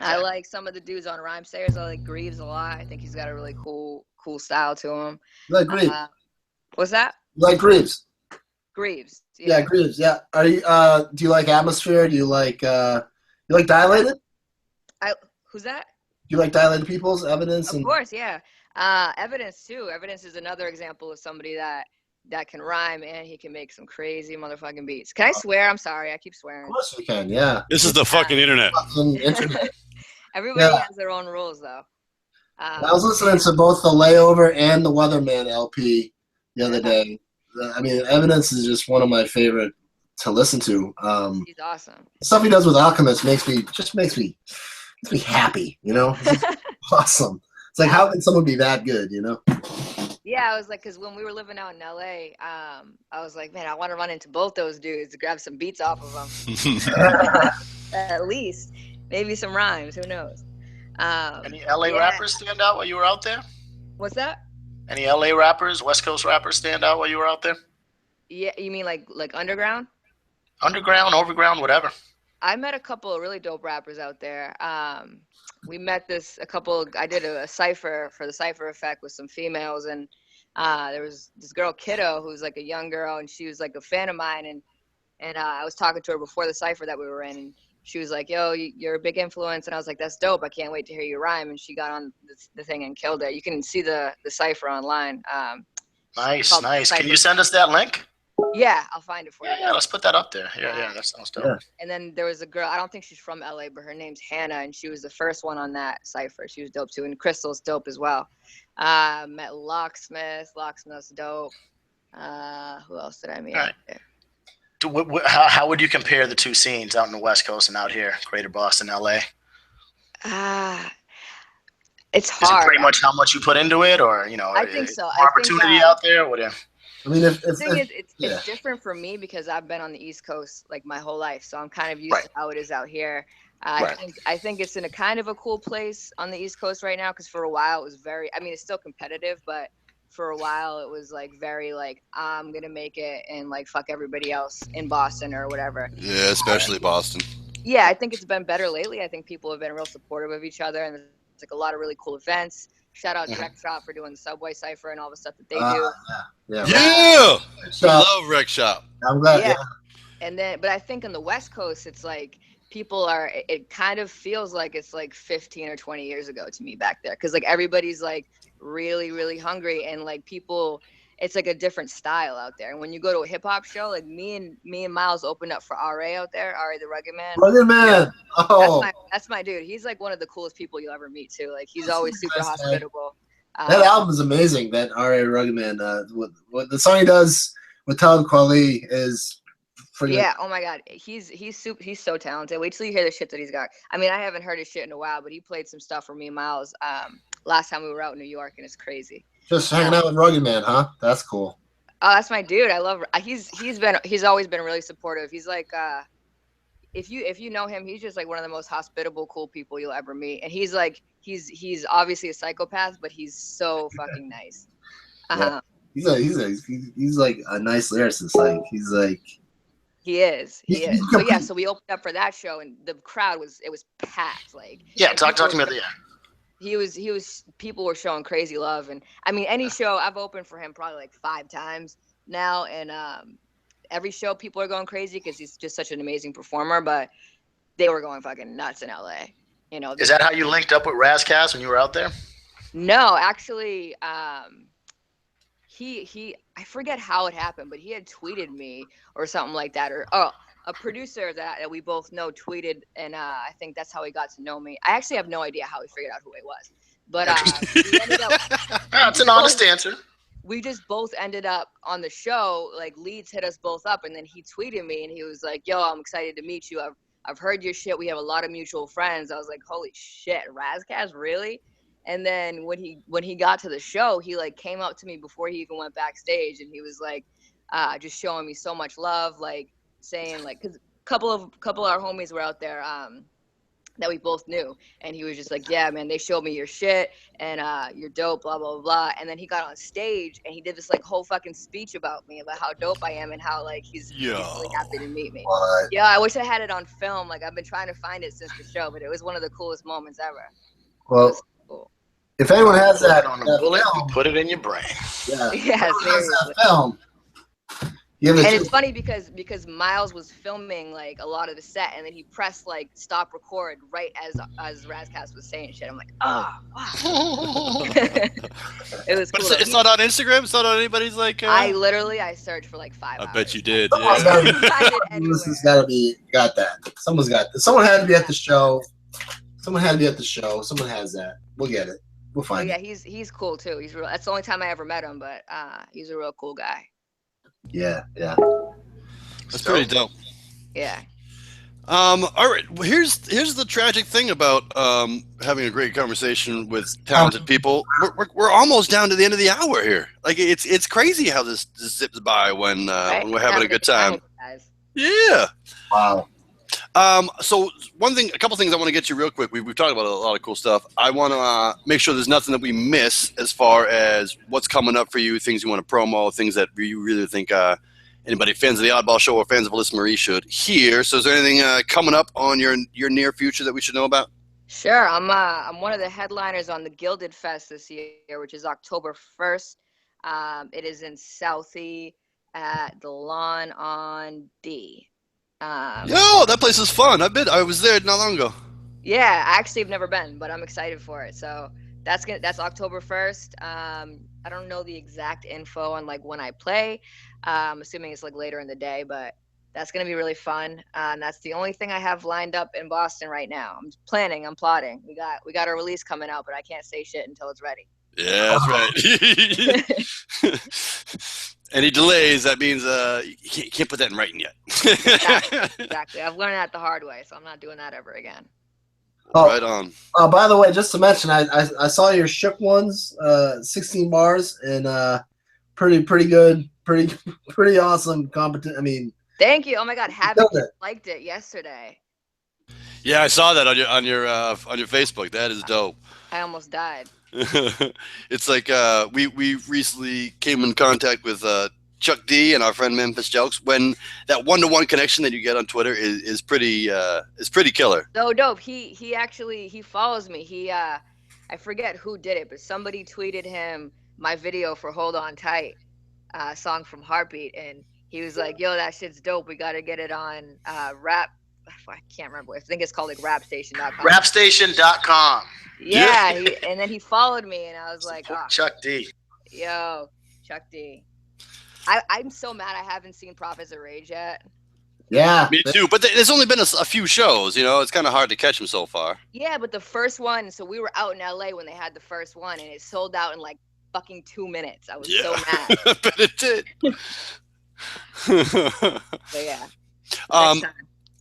I like some of the dudes on Rhyme Sayers. I like Greaves a lot. I think he's got a really cool style to him. You like Greaves? What's that? You like Greaves? Greaves. Yeah, Greaves. Yeah. Are you? Do you like Atmosphere? Do you like Dilated? Who's that? Do you like Dilated Peoples? Evidence? Of course, yeah. Evidence too. Evidence is another example of somebody that can rhyme and he can make some crazy motherfucking beats. Can I swear? I'm sorry. I keep swearing. Of course we can. Yeah. This is the fucking internet. Everybody has their own rules, though. I was listening to both the Layover and the Weatherman LP the other day. I mean, Evidence is just one of my favorite to listen to. He's awesome. The stuff he does with Alchemist makes me happy. You know, it's awesome. It's like, how can someone be that good? You know. Yeah, I was like, because when we were living out in LA, I was like, man, I want to run into both those dudes to grab some beats off of them. At least. Maybe some rhymes. Who knows? Any LA rappers stand out while you were out there? What's that? Any LA rappers, West Coast rappers stand out while you were out there? Yeah, you mean like underground? Underground, overground, whatever. I met a couple of really dope rappers out there. We met I did a cipher for the Cipher Effect with some females, and there was this girl Kiddo who's like a young girl, and she was like a fan of mine, and I was talking to her before the cipher that we were in, and she was like, "Yo, you're a big influence," and I was like, "That's dope. I can't wait to hear you rhyme." And she got on the thing and killed it. You can see the cipher online. Nice. Can you send us that link? Yeah, I'll find it for you. Yeah, let's put that up there. Yeah, that sounds dope. Yeah. And then there was a girl, I don't think she's from LA, but her name's Hannah, and she was the first one on that cipher. She was dope too, and Crystal's dope as well. Met Locksmith. Locksmith's dope. Who else did I meet out there? How would you compare the two scenes out in the West Coast and out here, Greater Boston, LA? It's hard. Is it pretty much how much you put into it, or I think so. Opportunity out there? What? I mean, the thing is, it's different for me because I've been on the East Coast like my whole life, so I'm kind of used to how it is out here. I think it's in a kind of a cool place on the East Coast right now because for a while it was it's still competitive, but for a while it was like very like I'm gonna make it and like fuck everybody else in Boston or whatever. Yeah, especially Boston. Yeah, I think it's been better lately. I think people have been real supportive of each other, and there's like a lot of really cool events. Shout out Rec Shop for doing the Subway Cipher and all the stuff that they do. Yeah. I love Rec Shop. I'm glad. Yeah. And then, but I think on the West Coast, it's like it kind of feels like it's like 15 or 20 years ago to me back there. Cause like everybody's like really, really hungry and like people, it's like a different style out there. And when you go to a hip hop show, like me and Miles opened up for RA out there, RA the Rugged Man. Rugged Man. Oh, that's my dude. He's like one of the coolest people you'll ever meet too. Like he's always super hospitable. That album is amazing. That RA Rugged Man. What the song he does with Talib Kweli is. Oh my God, he's so talented. Wait till you hear the shit that he's got. I mean, I haven't heard his shit in a while, but he played some stuff for me and Miles last time we were out in New York, and it's crazy. Just hanging out with Rugged Man, huh? That's cool. Oh, that's my dude. I love. He's always been really supportive. He's like, if you know him, he's just like one of the most hospitable, cool people you'll ever meet. And he's like, he's obviously a psychopath, but he's so fucking nice. Yeah. He's like a nice lyricist. Like he's like. He is. So we opened up for that show, and the crowd was packed. Like talk to me about He was. People were showing crazy love, and I mean, any show I've opened for him probably like 5 times now, and every show people are going crazy because he's just such an amazing performer. But they were going fucking nuts in LA. You know, Is that how you linked up with Razcast when you were out there? No, actually, he I forget how it happened, but he had tweeted me or something like that, or a producer that we both know tweeted, and I think that's how he got to know me. I actually have no idea how he figured out who I was, but we ended up. That's an honest answer. We just both ended up on the show. Like Leeds hit us both up, and then he tweeted me, and he was like, "Yo, I'm excited to meet you. I've heard your shit. We have a lot of mutual friends." I was like, "Holy shit, Razcast, really?" And then when he got to the show, he like came up to me before he even went backstage, and he was like, just showing me so much love, like saying like, because a couple of our homies were out there that we both knew, and he was just like, "Yeah, man, they showed me your shit, and you're dope, blah blah blah." And then he got on stage and he did this like whole fucking speech about me, about how dope I am and how like he's really happy to meet me. What? Yeah, I wish I had it on film. Like I've been trying to find it since the show, but it was one of the coolest moments ever. Well, Cool. if anyone has that, on a bullet, you put it in your brain. yeah, Yeah, seriously. that film. And it's funny because Miles was filming like a lot of the set, and then he pressed like stop record right as Razcast was saying shit. I'm like, oh, wow. It was cool. It's not on Instagram. It's not on anybody's like. I searched for like 5 hours. I bet you did. Someone's got that. Someone's got that. Someone had to be at the show. Someone has that. We'll get it. We'll find it. Yeah, he's cool too. He's real. That's the only time I ever met him, but he's a real cool guy. Yeah. That's pretty dope. Yeah. All right. Well, here's the tragic thing about having a great conversation with talented people. We're almost down to the end of the hour here. Like it's crazy how this zips by when we're having a good time. Yeah. Wow. So a couple things I want to get you real quick. We've talked about a lot of cool stuff. I want to make sure there's nothing that we miss as far as what's coming up for you, things you want to promo, things that you really think anybody fans of the Oddball Show or fans of Alyssa Marie should hear. So is there anything coming up on your near future that we should know about? Sure. I'm one of the headliners on the Gilded Fest this year, which is October 1st. It is in Southie at the Lawn on D. That place is fun. I was there not long ago. Yeah, I actually have never been, but I'm excited for it. So that's October 1st. I don't know the exact info on like when I play. I'm assuming it's like later in the day, but that's gonna be really fun. And that's the only thing I have lined up in Boston right now. I'm plotting. We got a release coming out, but I can't say shit until it's ready. Yeah, that's right. Any delays, that means you can't put that in writing yet. Exactly. I've learned that the hard way, so I'm not doing that ever again. Right on. By the way, just to mention, I saw your Shook ones, 16 bars, and pretty good, pretty awesome, competent. I mean, thank you. Oh my God, Habit liked it yesterday. Yeah, I saw that on your Facebook. That is dope. I almost died. It's like we recently came in contact with Chuck D and our friend Memphis Jokes. When that one-to-one connection that you get on Twitter is pretty killer. So dope. He follows me. I forget who did it, but somebody tweeted him my video for Hold On Tight, song from Heartbeat, and he was like, "Yo, that shit's dope. We got to get it on rap." I can't remember. I think it's called like rapstation.com. Rapstation.com. Yeah, and then he followed me, and I was like, "Oh, Chuck D." Yo, Chuck D. I'm so mad I haven't seen Prophets of Rage yet. Yeah, me too. But there's only been a few shows. It's kind of hard to catch them so far. Yeah, but the first one. So we were out in LA when they had the first one, and it sold out in like fucking 2 minutes. I was so mad. I bet it did. So yeah. All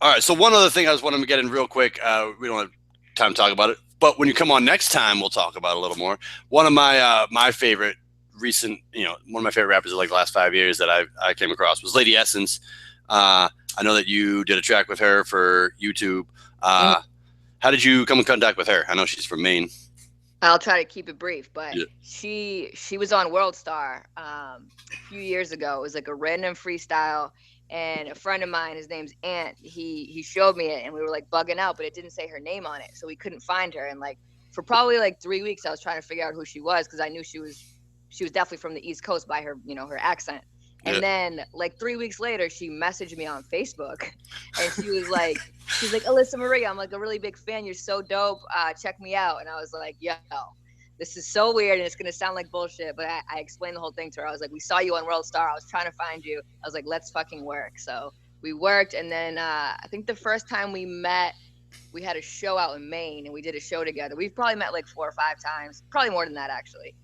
right. So one other thing I just wanted to get in real quick. We don't have time to talk about it, but when you come on next time, we'll talk about it a little more. One of my favorite recent, one of my favorite rappers of like the last 5 years that I came across was Lady Essence. I know that you did a track with her for YouTube. How did you come in contact with her? I know she's from Maine. I'll try to keep it brief, but she was on World Star a few years ago. It was like a random freestyle, and a friend of mine, his name's Ant, he showed me it, and we were like bugging out, but it didn't say her name on it, so we couldn't find her. And like for probably like 3 weeks, I was trying to figure out who she was because I knew she was definitely from the East Coast by her, her accent. And then like 3 weeks later, she messaged me on Facebook, and she's like, Alyssa Marie, I'm like a really big fan. You're so dope. Check me out. And I was like, yo, this is so weird, and it's gonna sound like bullshit, but I explained the whole thing to her. I was like, we saw you on World Star. I was trying to find you. I was like, let's fucking work. So we worked, and then I think the first time we met, we had a show out in Maine, and we did a show together. We've probably met like 4 or 5 times, probably more than that actually.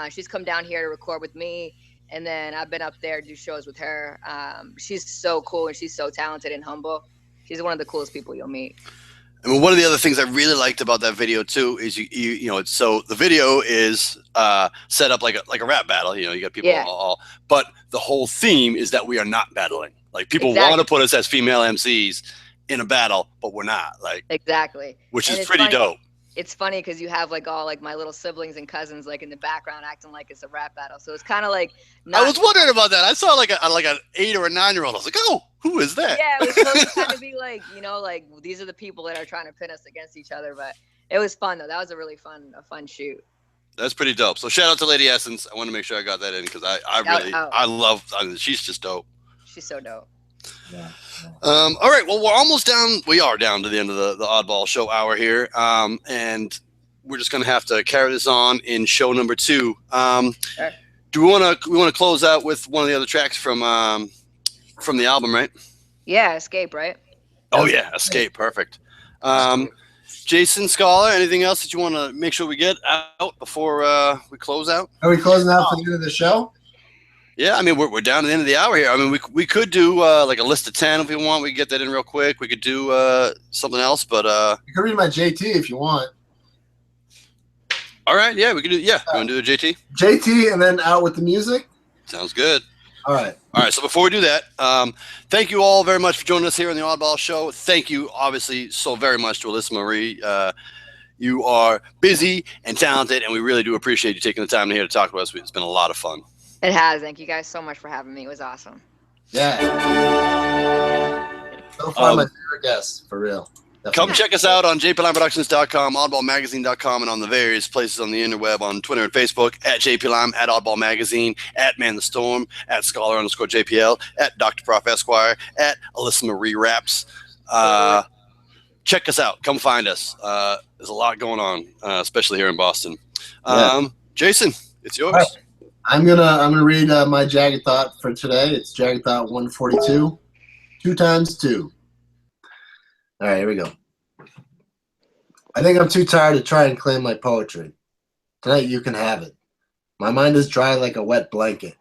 She's come down here to record with me. And then I've been up there to do shows with her. She's so cool, and she's so talented and humble. She's one of the coolest people you'll meet. I mean, one of the other things I really liked about that video too is you know, it's so the video is set up like a rap battle. You know, you got people all, but the whole theme is that we are not battling. Like people want to put us as female MCs in a battle, but we're not. Like which is pretty dope. It's funny because you have like all like my little siblings and cousins like in the background acting like it's a rap battle. So it's kind of like. I was wondering about that. I saw like an 8 or a 9-year-old. I was like, oh, who is that? Yeah, it was supposed to kind of be like, like these are the people that are trying to pin us against each other. But it was fun though. That was a really fun shoot. That's pretty dope. So shout out to Lady Essence. I want to make sure I got that in because I love. She's just dope. She's so dope. Yeah. All right. Well, we're almost down. We are down to the end of the Oddball show hour here. And we're just going to have to carry this on in show number 2. Sure. Do we want to close out with one of the other tracks from the album, right? Yeah. Escape, right? Oh yeah. Escape. Perfect. Jason, Scholar, anything else that you want to make sure we get out before we close out? Are we closing out for the end of the show? Yeah, I mean, we're down to the end of the hour here. I mean, we could do like a list of 10 if we want. We can get that in real quick. We could do something else, but you can read my JT if you want. All right, yeah, we can do. Yeah, you want to do a JT? JT, and then out with the music. Sounds good. All right. So before we do that, thank you all very much for joining us here on the Oddball Show. Thank you, obviously, so very much to Alyssa Marie. You are busy and talented, and we really do appreciate you taking the time here to talk to us. It's been a lot of fun. It has. Thank you guys so much for having me. It was awesome. Yeah. So far, my favorite guest, for real. Definitely. Come check us out on jplimeproductions.com, oddballmagazine.com, and on the various places on the interweb on Twitter and Facebook, at jplime, at Oddball Magazine, at Man the Storm, at Scholar_JPL, at Dr. Prof Esquire, at Alyssa Marie Raps. Check us out. Come find us. There's a lot going on, especially here in Boston. Jason, it's yours. Right. I'm gonna read my Jagged Thought for today. It's Jagged Thought 142, 2 times 2. All right, here we go. I think I'm too tired to try and claim my poetry. Tonight you can have it. My mind is dry like a wet blanket,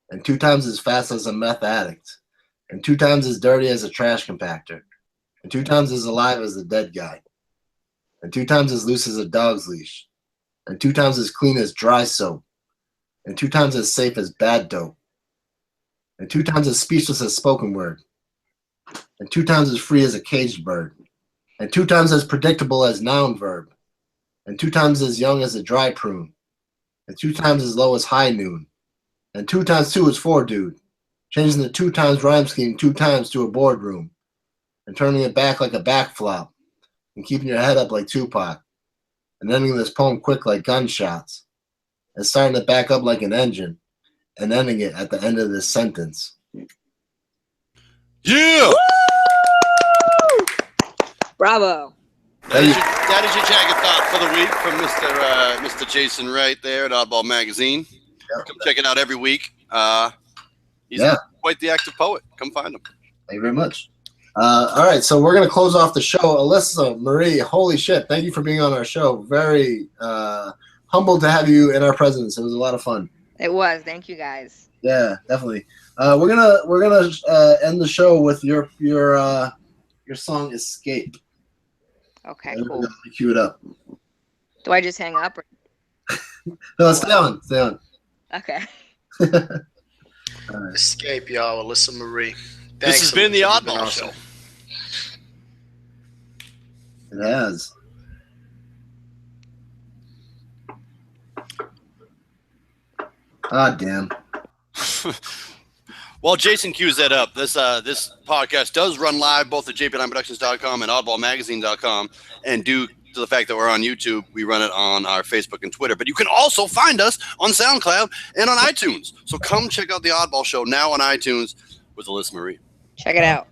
and 2 times as fast as a meth addict, and 2 times as dirty as a trash compactor, and 2 times as alive as the dead guy, and 2 times as loose as a dog's leash, and 2 times as clean as dry soap, and 2 times as safe as bad dope, and 2 times as speechless as spoken word, and 2 times as free as a caged bird, and 2 times as predictable as noun verb, and 2 times as young as a dry prune, and 2 times as low as high noon, and 2 times 2 is 4, dude, changing the 2 times rhyme scheme 2 times to a boardroom, and turning it back like a backflop, and keeping your head up like Tupac, and ending this poem quick like gunshots, and starting to back up like an engine, and ending it at the end of this sentence. Yeah! Woo! Bravo. That is your Jagged Thought for the week from Mr. Jason Wright there at Oddball Magazine. Yep. Come check it out every week. He's quite the active poet. Come find him. Thank you very much. All right, so we're going to close off the show. Alyssa Marie, holy shit, thank you for being on our show. Very humbled to have you in our presence. It was a lot of fun. It was. Thank you, guys. Yeah, definitely. We're gonna end the show with your song "Escape." Okay, cool. Cue it up. Do I just hang up? Or... No, stay on. Okay. Right. Escape, y'all. Alyssa Marie. This has been the Oddball Show. It has. Ah, damn. Well, Jason cues that up. This podcast does run live both at jplimeproductions.com and oddballmagazine.com, and do to the fact that we're on YouTube, we run it on our Facebook and Twitter. But you can also find us on SoundCloud and on iTunes. So come check out the Oddball Show now on iTunes with Alyssa Marie. Check it out.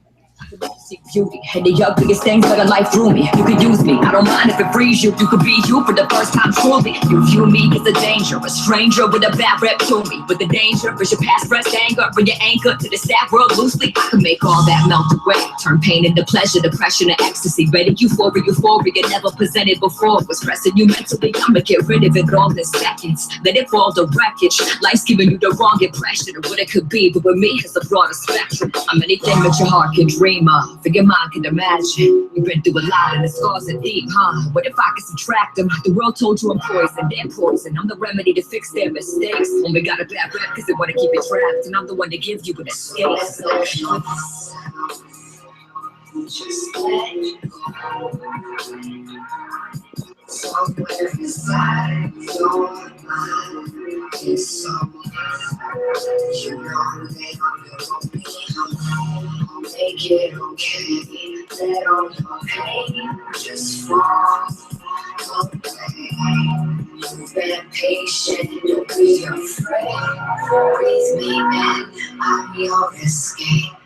See beauty, and the ugliest things that a life threw me. You could use me, I don't mind if it frees you. You could be you for the first time truly. You view me as a danger, a stranger with a bad rep to me. But the danger is your past rest anger, bring your anchor to the sad world loosely. I can make all that melt away, turn pain into pleasure, depression to ecstasy. Ready euphoria never presented before. Was stressing you mentally, I'ma get rid of it all in seconds. Let it fall to wreckage. Life's giving you the wrong impression of what it could be, but with me it's a broader spectrum. I'm anything that your heart can dream of, for your mind can imagine. You've been through a lot and the scars are deep, huh? What if I could subtract them? The world told you I'm poison, they're poison. I'm the remedy to fix their mistakes. Only got a bad rep because they want to keep it trapped, and I'm the one that gives you an escape. Just let go. Somewhere inside your mind is someone you know they will be. Make it okay. Let all your pain just fall away. You've been patient, don't be afraid. Breathe me in, I'm your escape.